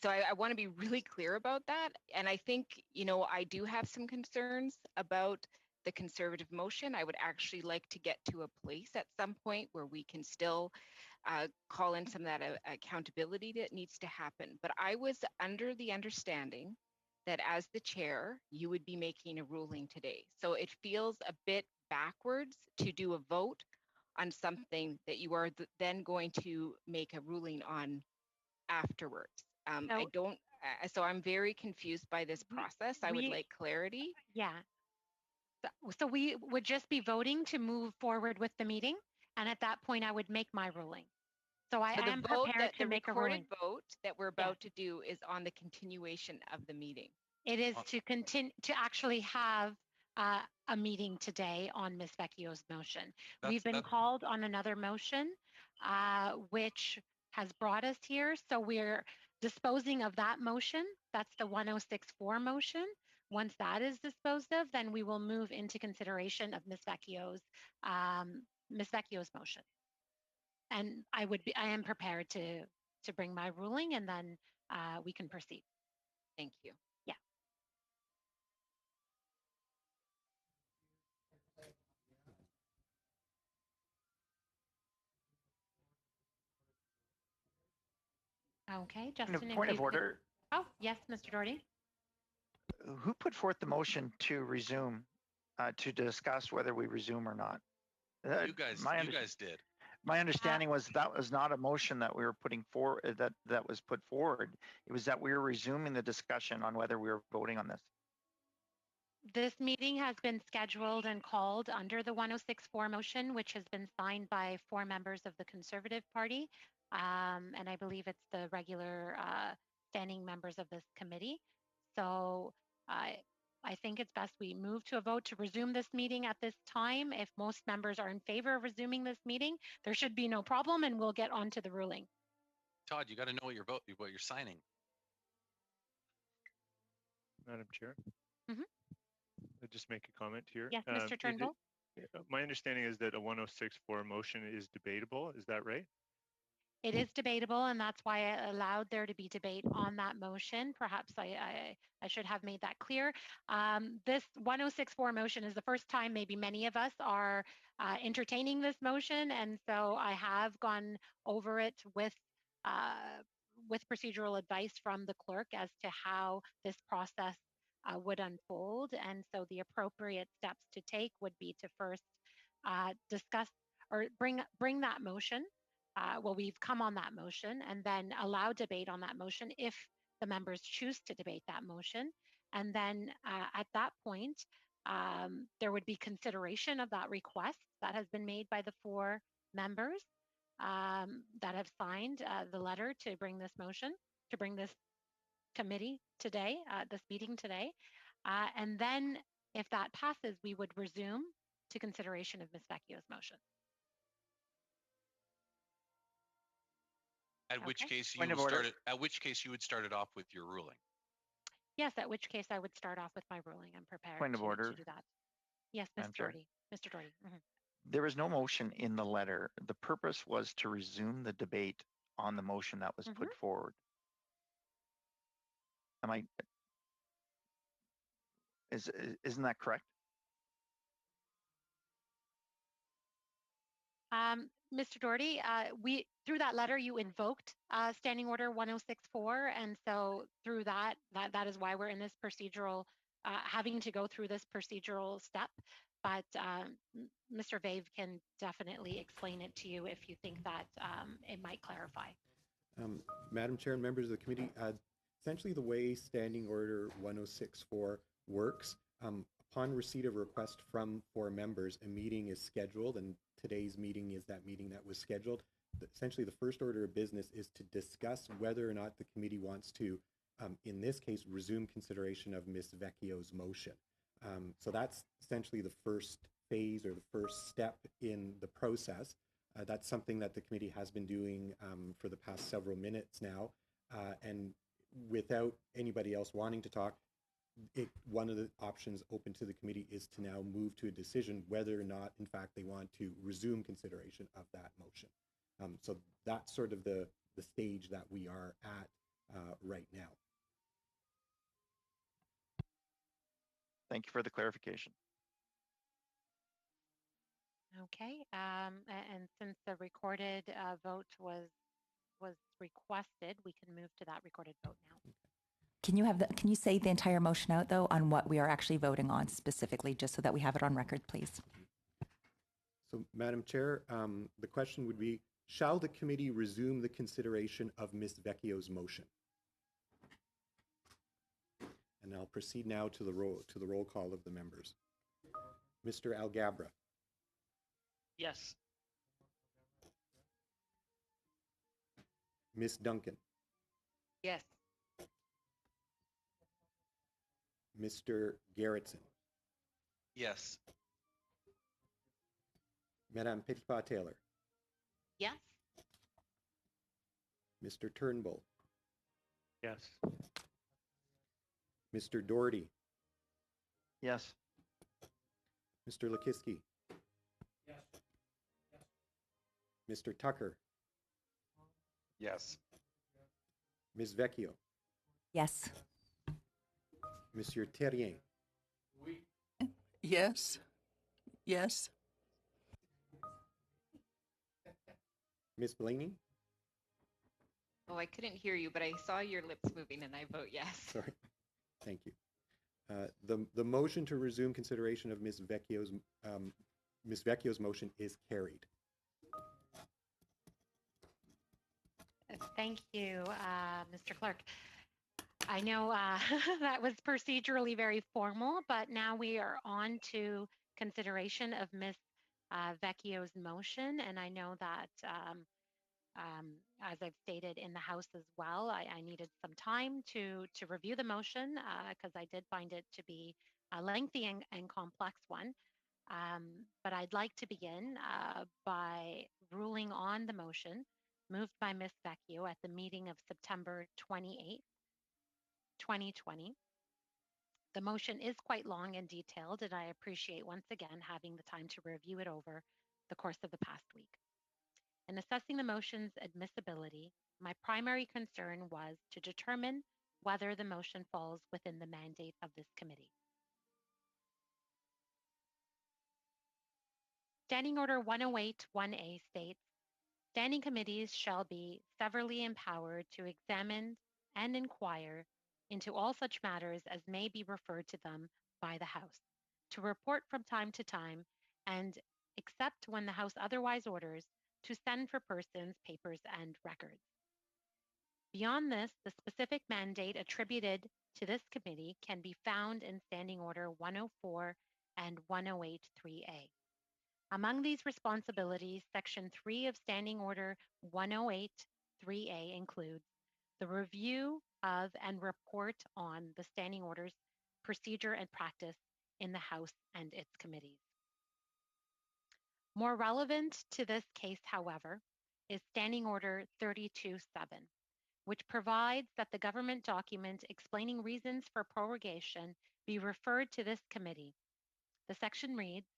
Speaker 9: So I want to be really clear about that. And I think, you know, I do have some concerns about the Conservative motion. I would actually like to get to a place at some point where we can still call in some of that accountability that needs to happen. But I was under the understanding that as the chair, you would be making a ruling today. So it feels a bit backwards to do a vote on something that you are then going to make a ruling on afterwards. I don't, so I'm very confused by this process. I would like clarity.
Speaker 2: Yeah. So we would just be voting to move forward with the meeting. And at that point, I would make my ruling. So I am prepared to make a ruling.
Speaker 9: The recorded vote that we're about to do is on the continuation of the meeting.
Speaker 2: It is to continue to actually have a meeting today on Ms. Vecchio's motion. We've been called on another motion, which has brought us here. So we're disposing of that motion. That's the 1064 motion. Once that is disposed of, then we will move into consideration of Ms. Vecchio's motion. And I am prepared to bring my ruling, and then we can proceed.
Speaker 9: Thank you.
Speaker 2: Yeah. Okay, Justin.
Speaker 8: Point of order.
Speaker 2: Oh, yes, Mr. Doherty.
Speaker 8: Who put forth the motion to resume, to discuss whether we resume or not?
Speaker 3: You guys did.
Speaker 8: My understanding was that was not a motion that we were putting forward, that was put forward. It was that we were resuming the discussion on whether we were voting on this.
Speaker 2: This meeting has been scheduled and called under the 1064 motion, which has been signed by 4 members of the Conservative Party. And I believe it's the regular standing members of this committee. So I think it's best we move to a vote to resume this meeting at this time. If most members are in favor of resuming this meeting, there should be no problem, and we'll get on to the ruling.
Speaker 3: Todd, you got to know what you're signing.
Speaker 4: Madam Chair.
Speaker 2: Mm-hmm.
Speaker 4: I'll just make a comment here.
Speaker 2: Yes, Mr. Turnbull.
Speaker 4: My understanding is that a 1064 motion is debatable. Is that right?
Speaker 2: It is debatable, and that's why I allowed there to be debate on that motion. Perhaps I should have made that clear. This 1064 motion is the first time maybe many of us are entertaining this motion, and so I have gone over it with procedural advice from the clerk as to how this process would unfold. And so the appropriate steps to take would be to first discuss or bring that motion. Well, we've come on that motion, and then allow debate on that motion if the members choose to debate that motion. And then at that point, there would be consideration of that request that has been made by the 4 members that have signed the letter to bring this motion, to bring this committee today, this meeting today. And then if that passes, we would resume to consideration of Ms. Vecchio's motion.
Speaker 3: At which case you would start it off with your ruling.
Speaker 2: Yes, at which case I would start off with my ruling. I'm prepared
Speaker 8: Point of order.
Speaker 2: to do that. Yes, Mr. Doherty. Mr. Doherty. Mm-hmm.
Speaker 8: There was no motion in the letter. The purpose was to resume the debate on the motion that was put forward. Isn't that correct?
Speaker 2: Mr. Doherty, through that letter you invoked Standing Order 1064, and so through that is why we're in this procedural, having to go through this procedural step. But Mr. Vave can definitely explain it to you if you think that it might clarify.
Speaker 1: Madam Chair and members of the committee, essentially the way Standing Order 1064 works, upon receipt of a request from 4 members, a meeting is scheduled, and today's meeting is that meeting that was scheduled. Essentially, the first order of business is to discuss whether or not the committee wants to, in this case, resume consideration of Ms. Vecchio's motion. So that's essentially the first phase or the first step in the process. That's something that the committee has been doing for the past several minutes now. And without anybody else wanting to talk, one of the options open to the committee is to now move to a decision whether or not, in fact, they want to resume consideration of that motion. So that's sort of the stage that we are at right now.
Speaker 8: Thank you for the clarification.
Speaker 2: Okay, and since the recorded vote was requested, we can move to that recorded vote now.
Speaker 5: Can you say the entire motion out though on what we are actually voting on specifically, just so that we have it on record, please?
Speaker 1: So, Madam Chair, the question would be, shall the committee resume the consideration of Ms. Vecchio's motion? And I'll proceed now to the roll call of the members. Mr. Alghabra.
Speaker 10: Yes.
Speaker 1: Ms. Duncan.
Speaker 9: Yes.
Speaker 1: Mr. Garrettson.
Speaker 3: Yes.
Speaker 1: Madame Petitpas-Taylor.
Speaker 2: Yes.
Speaker 1: Mr. Turnbull.
Speaker 4: Yes.
Speaker 1: Mr. Doherty.
Speaker 8: Yes.
Speaker 1: Mr. Lukiski.
Speaker 7: Yes.
Speaker 1: Mr. Tucker.
Speaker 6: Yes.
Speaker 1: Ms. Vecchio.
Speaker 5: Yes.
Speaker 1: Monsieur Terrien.
Speaker 10: Yes. Yes.
Speaker 1: Ms. Blaney.
Speaker 9: Oh, I couldn't hear you, but I saw your lips moving and I vote yes.
Speaker 1: Sorry. Thank you. The motion to resume consideration of Ms. Vecchio's motion is carried.
Speaker 2: Thank you, Mr. Clerk. I know that was procedurally very formal, but now we are on to consideration of Ms. Vecchio's motion, and I know that as I've stated in the House as well, I needed some time to review the motion because I did find it to be a lengthy and complex one. But I'd like to begin by ruling on the motion moved by Ms. Vecchio at the meeting of September 28th, 2020. The motion is quite long and detailed, and I appreciate once again having the time to review it over the course of the past week. In assessing the motion's admissibility, my primary concern was to determine whether the motion falls within the mandate of this committee. Standing Order 108-1A states, standing committees shall be severally empowered to examine and inquire into all such matters as may be referred to them by the House, to report from time to time, and except when the House otherwise orders, to send for persons, papers, and records. Beyond this, the specific mandate attributed to this committee can be found in Standing Order 104 and 108-3A. Among these responsibilities, Section 3 of Standing Order 108-3A includes the review of and report on the standing orders, procedure, and practice in the House and its committees. More relevant to this case, however, is Standing Order 32-7, which provides that the government document explaining reasons for prorogation be referred to this committee. The section reads,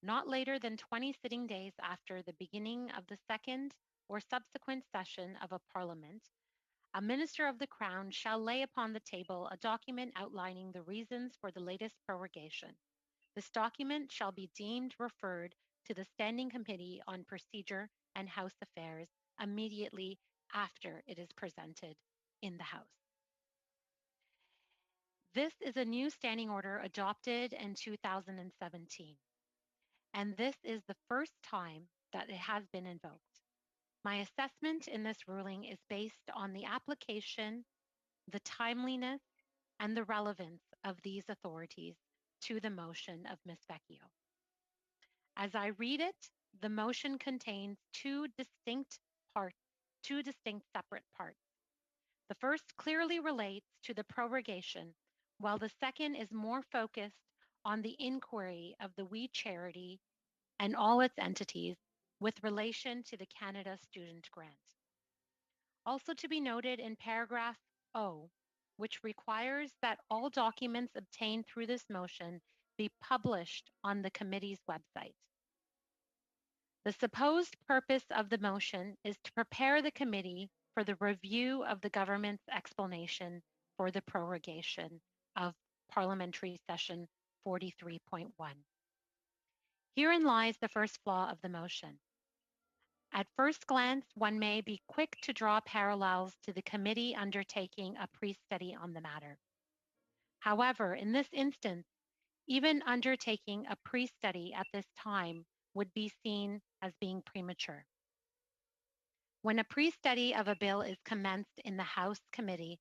Speaker 2: not later than 20 sitting days after the beginning of the second or subsequent session of a parliament, a minister of the Crown shall lay upon the table a document outlining the reasons for the latest prorogation. This document shall be deemed referred to the Standing Committee on Procedure and House Affairs immediately after it is presented in the House. This is a new standing order adopted in 2017, and this is the first time that it has been invoked. My assessment in this ruling is based on the application, the timeliness, and the relevance of these authorities to the motion of Ms. Vecchio. As I read it, the motion contains two distinct separate parts. The first clearly relates to the prorogation, while the second is more focused on the inquiry of the We Charity and all its entities with relation to the Canada Student Grant. Also to be noted in paragraph O, which requires that all documents obtained through this motion be published on the committee's website. The supposed purpose of the motion is to prepare the committee for the review of the government's explanation for the prorogation of Parliamentary Session 43.1. Herein lies the first flaw of the motion. At first glance, one may be quick to draw parallels to the committee undertaking a pre-study on the matter. However, in this instance, even undertaking a pre-study at this time would be seen as being premature. When a pre-study of a bill is commenced in a House committee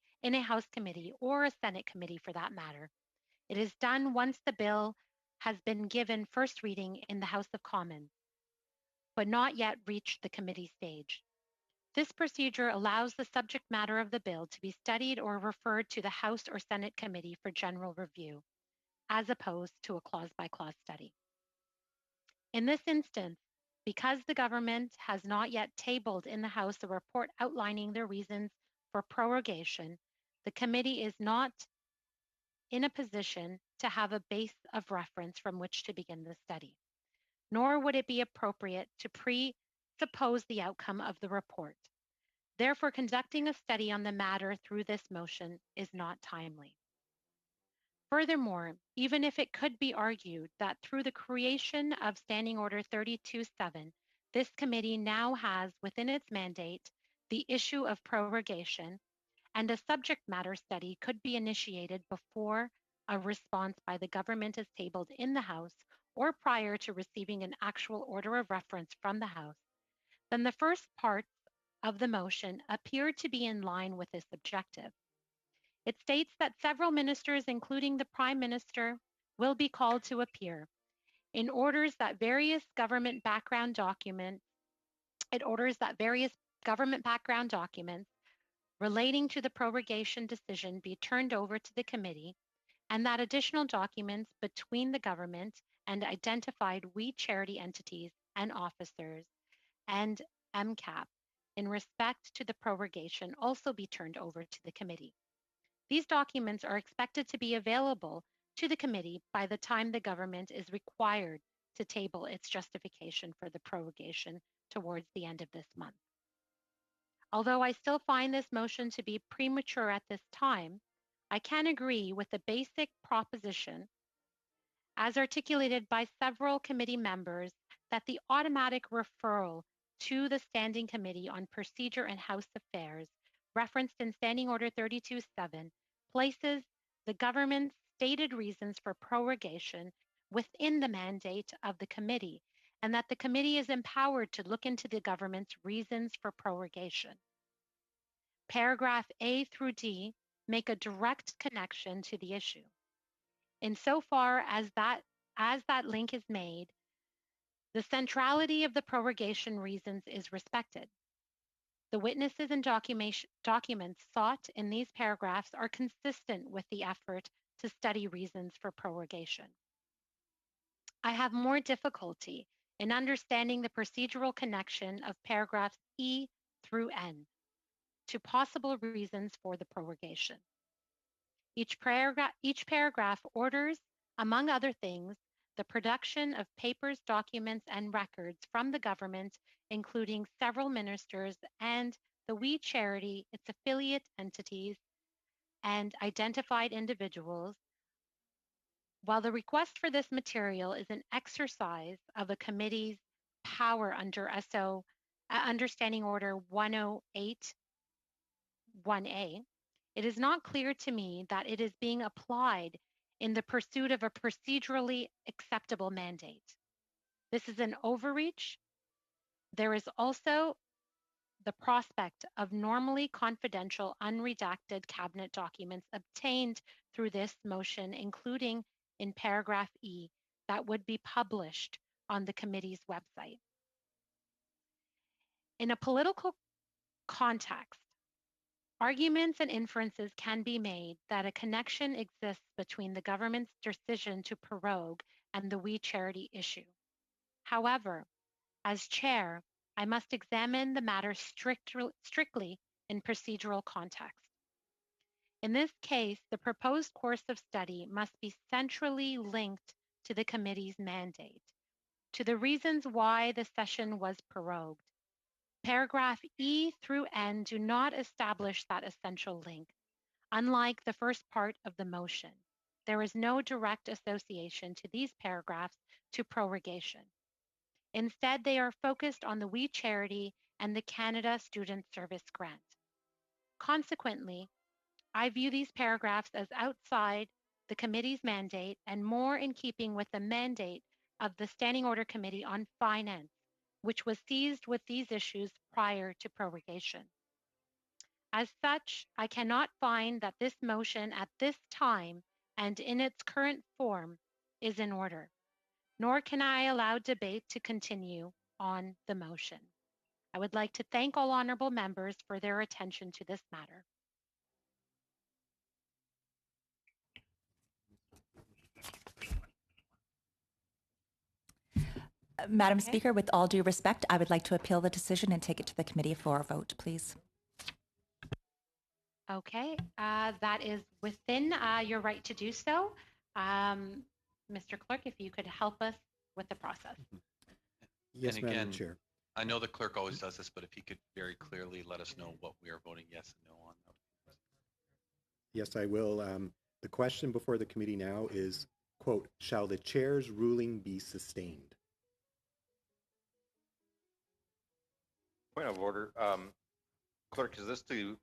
Speaker 2: or a Senate committee for that matter, it is done once the bill has been given first reading in the House of Commons, but not yet reached the committee stage. This procedure allows the subject matter of the bill to be studied or referred to the House or Senate committee for general review, as opposed to a clause-by-clause study. In this instance, because the government has not yet tabled in the House a report outlining their reasons for prorogation, the committee is not in a position to have a base of reference from which to begin the study, nor would it be appropriate to presuppose the outcome of the report. Therefore, conducting a study on the matter through this motion is not timely. Furthermore, even if it could be argued that through the creation of Standing Order 32.7, this committee now has within its mandate the issue of prorogation, and a subject matter study could be initiated before a response by the government is tabled in the House or prior to receiving an actual order of reference from the House, then the first parts of the motion appear to be in line with this objective. It states that several ministers, including the Prime Minister, will be called to appear. It orders that various government background documents relating to the prorogation decision be turned over to the committee, and that additional documents between the government and identified We Charity entities and officers and MCAP in respect to the prorogation also be turned over to the committee. These documents are expected to be available to the committee by the time the government is required to table its justification for the prorogation towards the end of this month. Although I still find this motion to be premature at this time, I can agree with the basic proposition, as articulated by several committee members, that the automatic referral to the Standing Committee on Procedure and House Affairs referenced in Standing Order 32.7 places the government's stated reasons for prorogation within the mandate of the committee, and that the committee is empowered to look into the government's reasons for prorogation. Paragraph A through D make a direct connection to the issue. Insofar as that link is made, the centrality of the prorogation reasons is respected. The witnesses and documents sought in these paragraphs are consistent with the effort to study reasons for prorogation. I have more difficulty in understanding the procedural connection of paragraphs E through N to possible reasons for the prorogation. Each paragraph orders, among other things, the production of papers, documents, and records from the government, including several ministers and the We Charity, its affiliate entities, and identified individuals. While the request for this material is an exercise of a committee's power under Understanding Order 108-1A, it is not clear to me that it is being applied in the pursuit of a procedurally acceptable mandate. This is an overreach. There is also the prospect of normally confidential, unredacted cabinet documents obtained through this motion, including in paragraph E, that would be published on the committee's website. In a political context, arguments and inferences can be made that a connection exists between the government's decision to prorogue and the We Charity issue. However, as chair, I must examine the matter strictly in procedural context. In this case, the proposed course of study must be centrally linked to the committee's mandate, to the reasons why the session was prorogued. Paragraph E through N do not establish that essential link. Unlike the first part of the motion, there is no direct association to these paragraphs to prorogation. Instead, they are focused on the We Charity and the Canada Student Service Grant. Consequently, I view these paragraphs as outside the committee's mandate and more in keeping with the mandate of the Standing Order Committee on Finance, which was seized with these issues prior to prorogation. As such, I cannot find that this motion at this time and in its current form is in order, nor can I allow debate to continue on the motion. I would like to thank all honorable members for their attention to this matter.
Speaker 5: Madam Speaker, with all due respect, I would like to appeal the decision and take it to the committee for a vote, please.
Speaker 2: Okay, that is within your right to do so. Mr. Clerk, if you could help us with the process.
Speaker 1: Yes,
Speaker 3: And
Speaker 1: Madam
Speaker 3: again,
Speaker 1: Chair.
Speaker 3: I know the clerk always does this, but if he could very clearly let us know what we are voting yes and no on.
Speaker 1: Yes, I will. The question before the committee now is, quote, shall the chair's ruling be sustained?
Speaker 6: Point of order. Clerk, is this to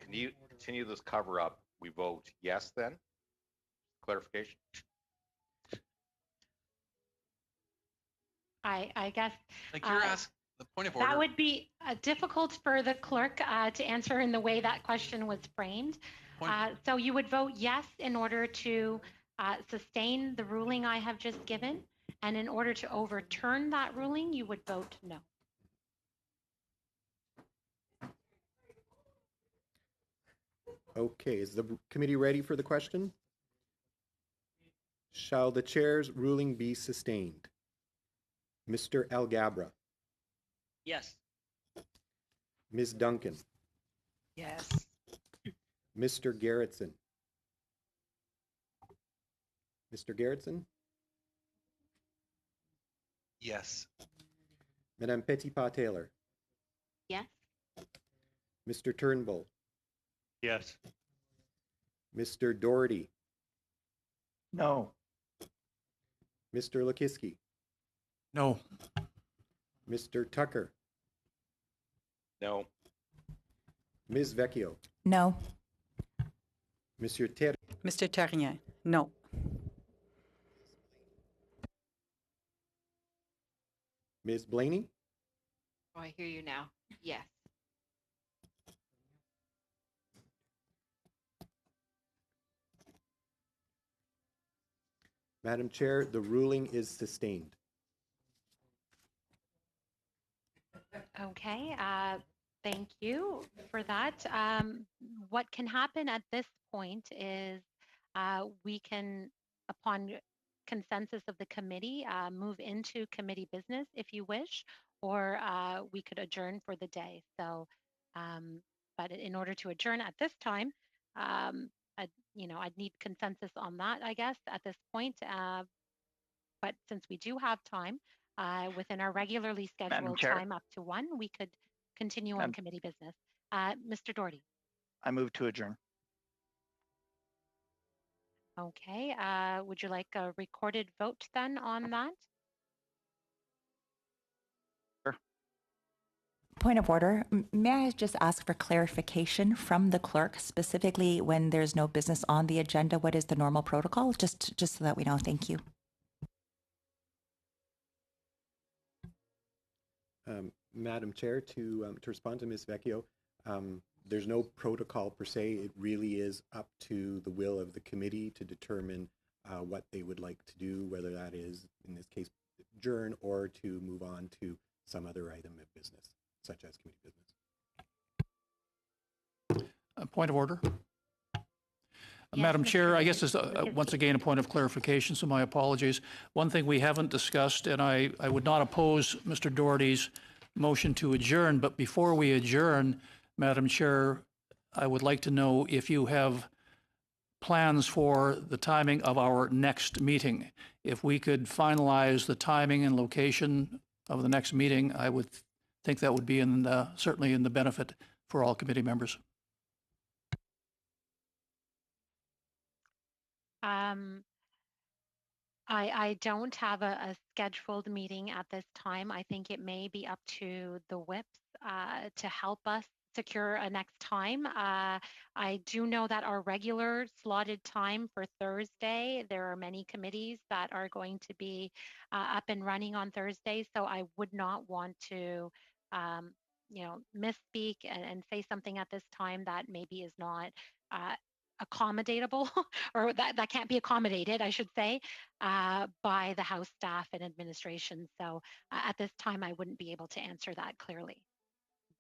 Speaker 6: continue this cover up, we vote yes then? Clarification?
Speaker 2: I guess
Speaker 3: Like you're asking, the point of order.
Speaker 2: that would be difficult for the clerk to answer in the way that question was framed. So you would vote yes in order to sustain the ruling I have just given, and in order to overturn that ruling, you would vote no.
Speaker 1: Okay, is the committee ready for the question? Shall the chair's ruling be sustained? Mr. Algabra,
Speaker 10: Yes.
Speaker 1: Ms. Duncan,
Speaker 10: Yes.
Speaker 1: Mr. Garrettson. Mr. Garrettson,
Speaker 3: Yes.
Speaker 1: Madame Petitpas-Taylor,
Speaker 2: Yes.
Speaker 1: Mr. Turnbull,
Speaker 4: Yes.
Speaker 1: Mr. Doherty,
Speaker 8: No.
Speaker 1: Mr. Lukiski,
Speaker 7: No.
Speaker 1: Mr. Tucker,
Speaker 6: No.
Speaker 1: Ms. Vecchio,
Speaker 5: No.
Speaker 1: Monsieur Ter,
Speaker 10: Mr. Terrien, no.
Speaker 1: Ms. Blaney,
Speaker 9: Oh, I hear you now. Yes.
Speaker 1: Madam Chair, the ruling is sustained.
Speaker 2: Okay, thank you for that. What can happen at this point is we can, upon consensus of the committee, move into committee business if you wish, or we could adjourn for the day. So, but in order to adjourn at this time, I'd need consensus on that, I guess, at this point. But since we do have time, within our regularly scheduled
Speaker 8: Chair.
Speaker 2: time up to 1, we could continue on
Speaker 8: And-
Speaker 2: committee business. Mr. Doherty.
Speaker 8: I move to adjourn.
Speaker 2: Okay. Would you like a recorded vote then on that?
Speaker 5: Point of order. May I just ask for clarification from the clerk, specifically when there's no business on the agenda? What is the normal protocol? Just so that we know. Thank you.
Speaker 1: Madam Chair, to respond to Ms. Vecchio, there's no protocol per se. It really is up to the will of the committee to determine what they would like to do, whether that is, in this case, adjourn or to move on to some other item of business, such as committee business.
Speaker 7: Point of order.
Speaker 2: Yes,
Speaker 7: Madam
Speaker 2: Mr.
Speaker 7: Chair, I guess this is
Speaker 2: Lucas.
Speaker 7: once again a point of clarification, so my apologies. One thing we haven't discussed, and I would not oppose Mr. Doherty's motion to adjourn, but before we adjourn, Madam Chair, I would like to know if you have plans for the timing of our next meeting. If we could finalize the timing and location of the next meeting, I would think that would be certainly in the benefit for all committee members.
Speaker 2: I don't have a scheduled meeting at this time. I think it may be up to the whips to help us secure a next time. I do know that our regular slotted time for Thursday, there are many committees that are going to be up and running on Thursday, so I would not want to misspeak and say something at this time that maybe is not accommodatable or that can't be accommodated, I should say, by the House staff and administration. So at this time, I wouldn't be able to answer that clearly.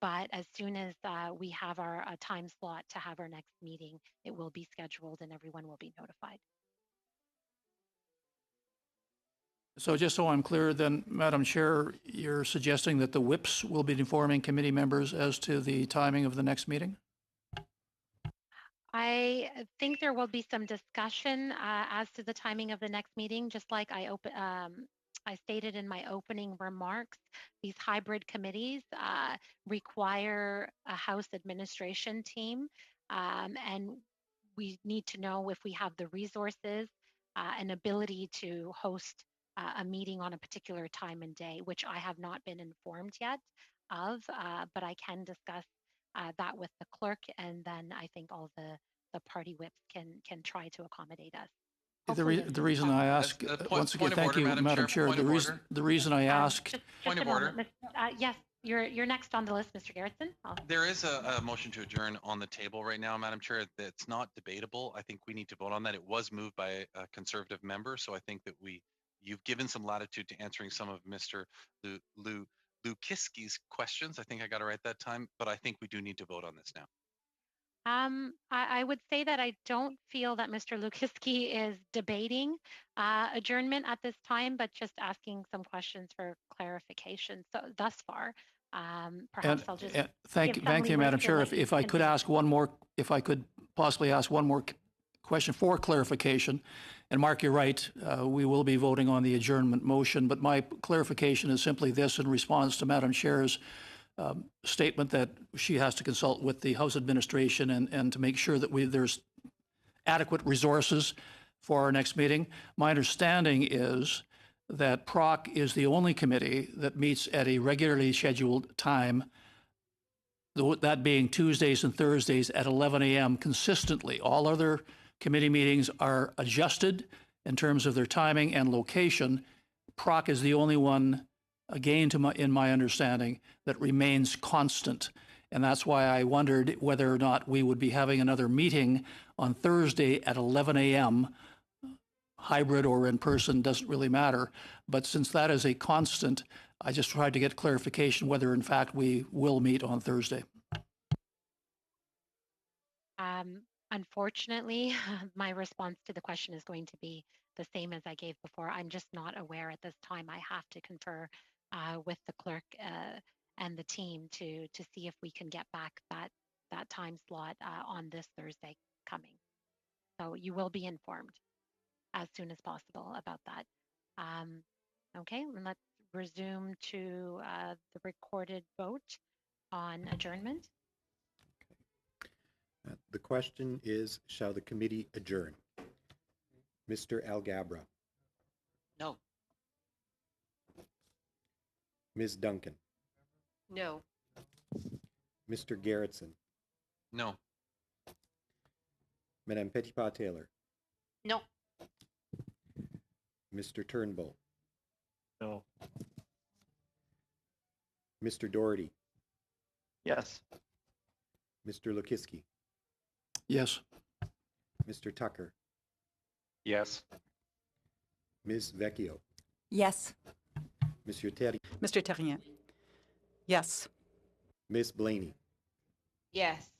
Speaker 2: But as soon as we have our time slot to have our next meeting, it will be scheduled and everyone will be notified.
Speaker 7: So just so I'm clear then, Madam Chair, you're suggesting that the whips will be informing committee members as to the timing of the next meeting?
Speaker 2: I think there will be some discussion as to the timing of the next meeting, just like I stated in my opening remarks. These hybrid committees require a House administration team, and we need to know if we have the resources and ability to host a meeting on a particular time and day, which I have not been informed yet of, but I can discuss that with the clerk, and then I think all the party whips can try to accommodate us.
Speaker 7: The reason I ask, once again, thank you, Madam Chair. The reason I ask.
Speaker 3: Point of order.
Speaker 2: Yes, you're next on the list, Mr. Garrettson.
Speaker 3: There is a motion to adjourn on the table right now, Madam Chair. That's not debatable. I think we need to vote on that. It was moved by a conservative member, so I think that you've given some latitude to answering some of Mr. Lukiski's questions. I think I got it right that time, but I think we do need to vote on this now.
Speaker 2: I would say that I don't feel that Mr. Lukiski is debating adjournment at this time, but just asking some questions for clarification. So thus far, perhaps I'll just
Speaker 7: thank you, Madam Chair. If I could ask one more, if I could possibly ask one more question for clarification. And Mark, you're right. We will be voting on the adjournment motion, but my clarification is simply this in response to Madam Chair's statement that she has to consult with the House administration and to make sure that there's adequate resources for our next meeting. My understanding is that PROC is the only committee that meets at a regularly scheduled time, that being Tuesdays and Thursdays at 11 a.m. consistently. All other committee meetings are adjusted in terms of their timing and location. PROC is the only one, again, in my understanding, that remains constant. And that's why I wondered whether or not we would be having another meeting on Thursday at 11 a.m., hybrid or in person, doesn't really matter. But since that is a constant, I just tried to get clarification whether, in fact, we will meet on Thursday.
Speaker 2: Unfortunately, my response to the question is going to be the same as I gave before. I'm just not aware at this time. I have to confer with the clerk and the team to see if we can get back that time slot on this Thursday coming. So you will be informed as soon as possible about that. Okay, and let's resume to the recorded vote. on adjournment.
Speaker 1: The question is, shall the committee adjourn? Mr. Algabra,
Speaker 10: No.
Speaker 1: Ms. Duncan,
Speaker 10: No.
Speaker 1: Mr. Garrettson,
Speaker 3: No.
Speaker 1: Madame Petitpas-Taylor,
Speaker 10: No.
Speaker 1: Mr. Turnbull,
Speaker 4: No.
Speaker 1: Mr. Doherty,
Speaker 8: Yes.
Speaker 1: Mr. Lukiski,
Speaker 7: Yes.
Speaker 1: Mr. Tucker,
Speaker 6: Yes.
Speaker 1: Ms. Vecchio,
Speaker 5: Yes.
Speaker 1: Monsieur Terry,
Speaker 10: Mr. Terrien. Yes.
Speaker 1: Ms. Blaney.
Speaker 9: Yes.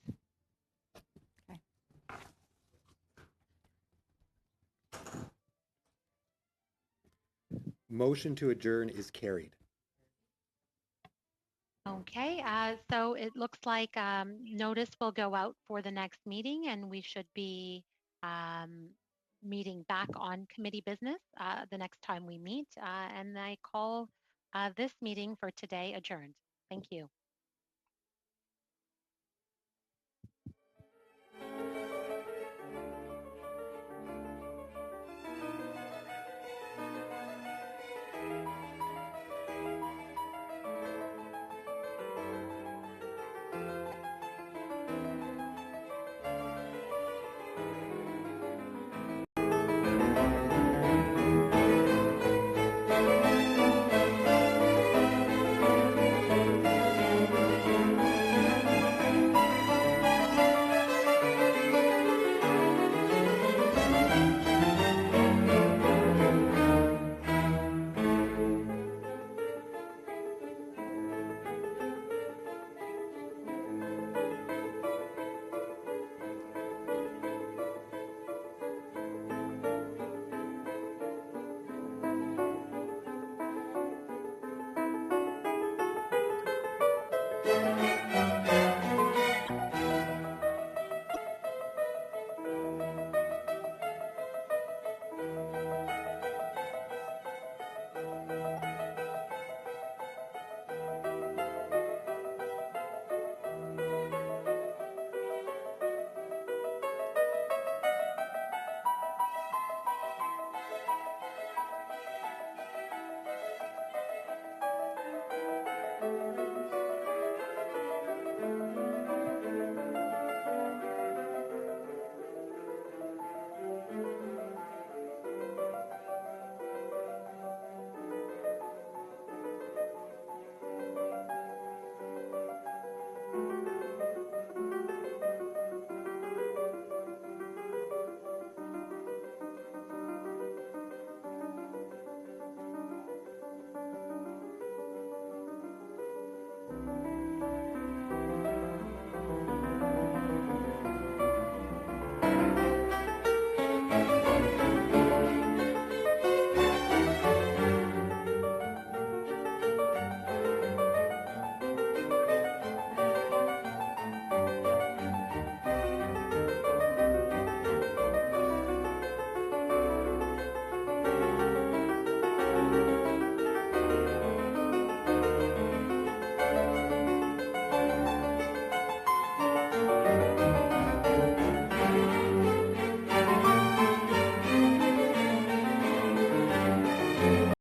Speaker 1: Motion to adjourn is carried.
Speaker 2: Okay, so it looks like notice will go out for the next meeting, and we should be meeting back on committee business the next time we meet. And I call this meeting for today adjourned. Thank you.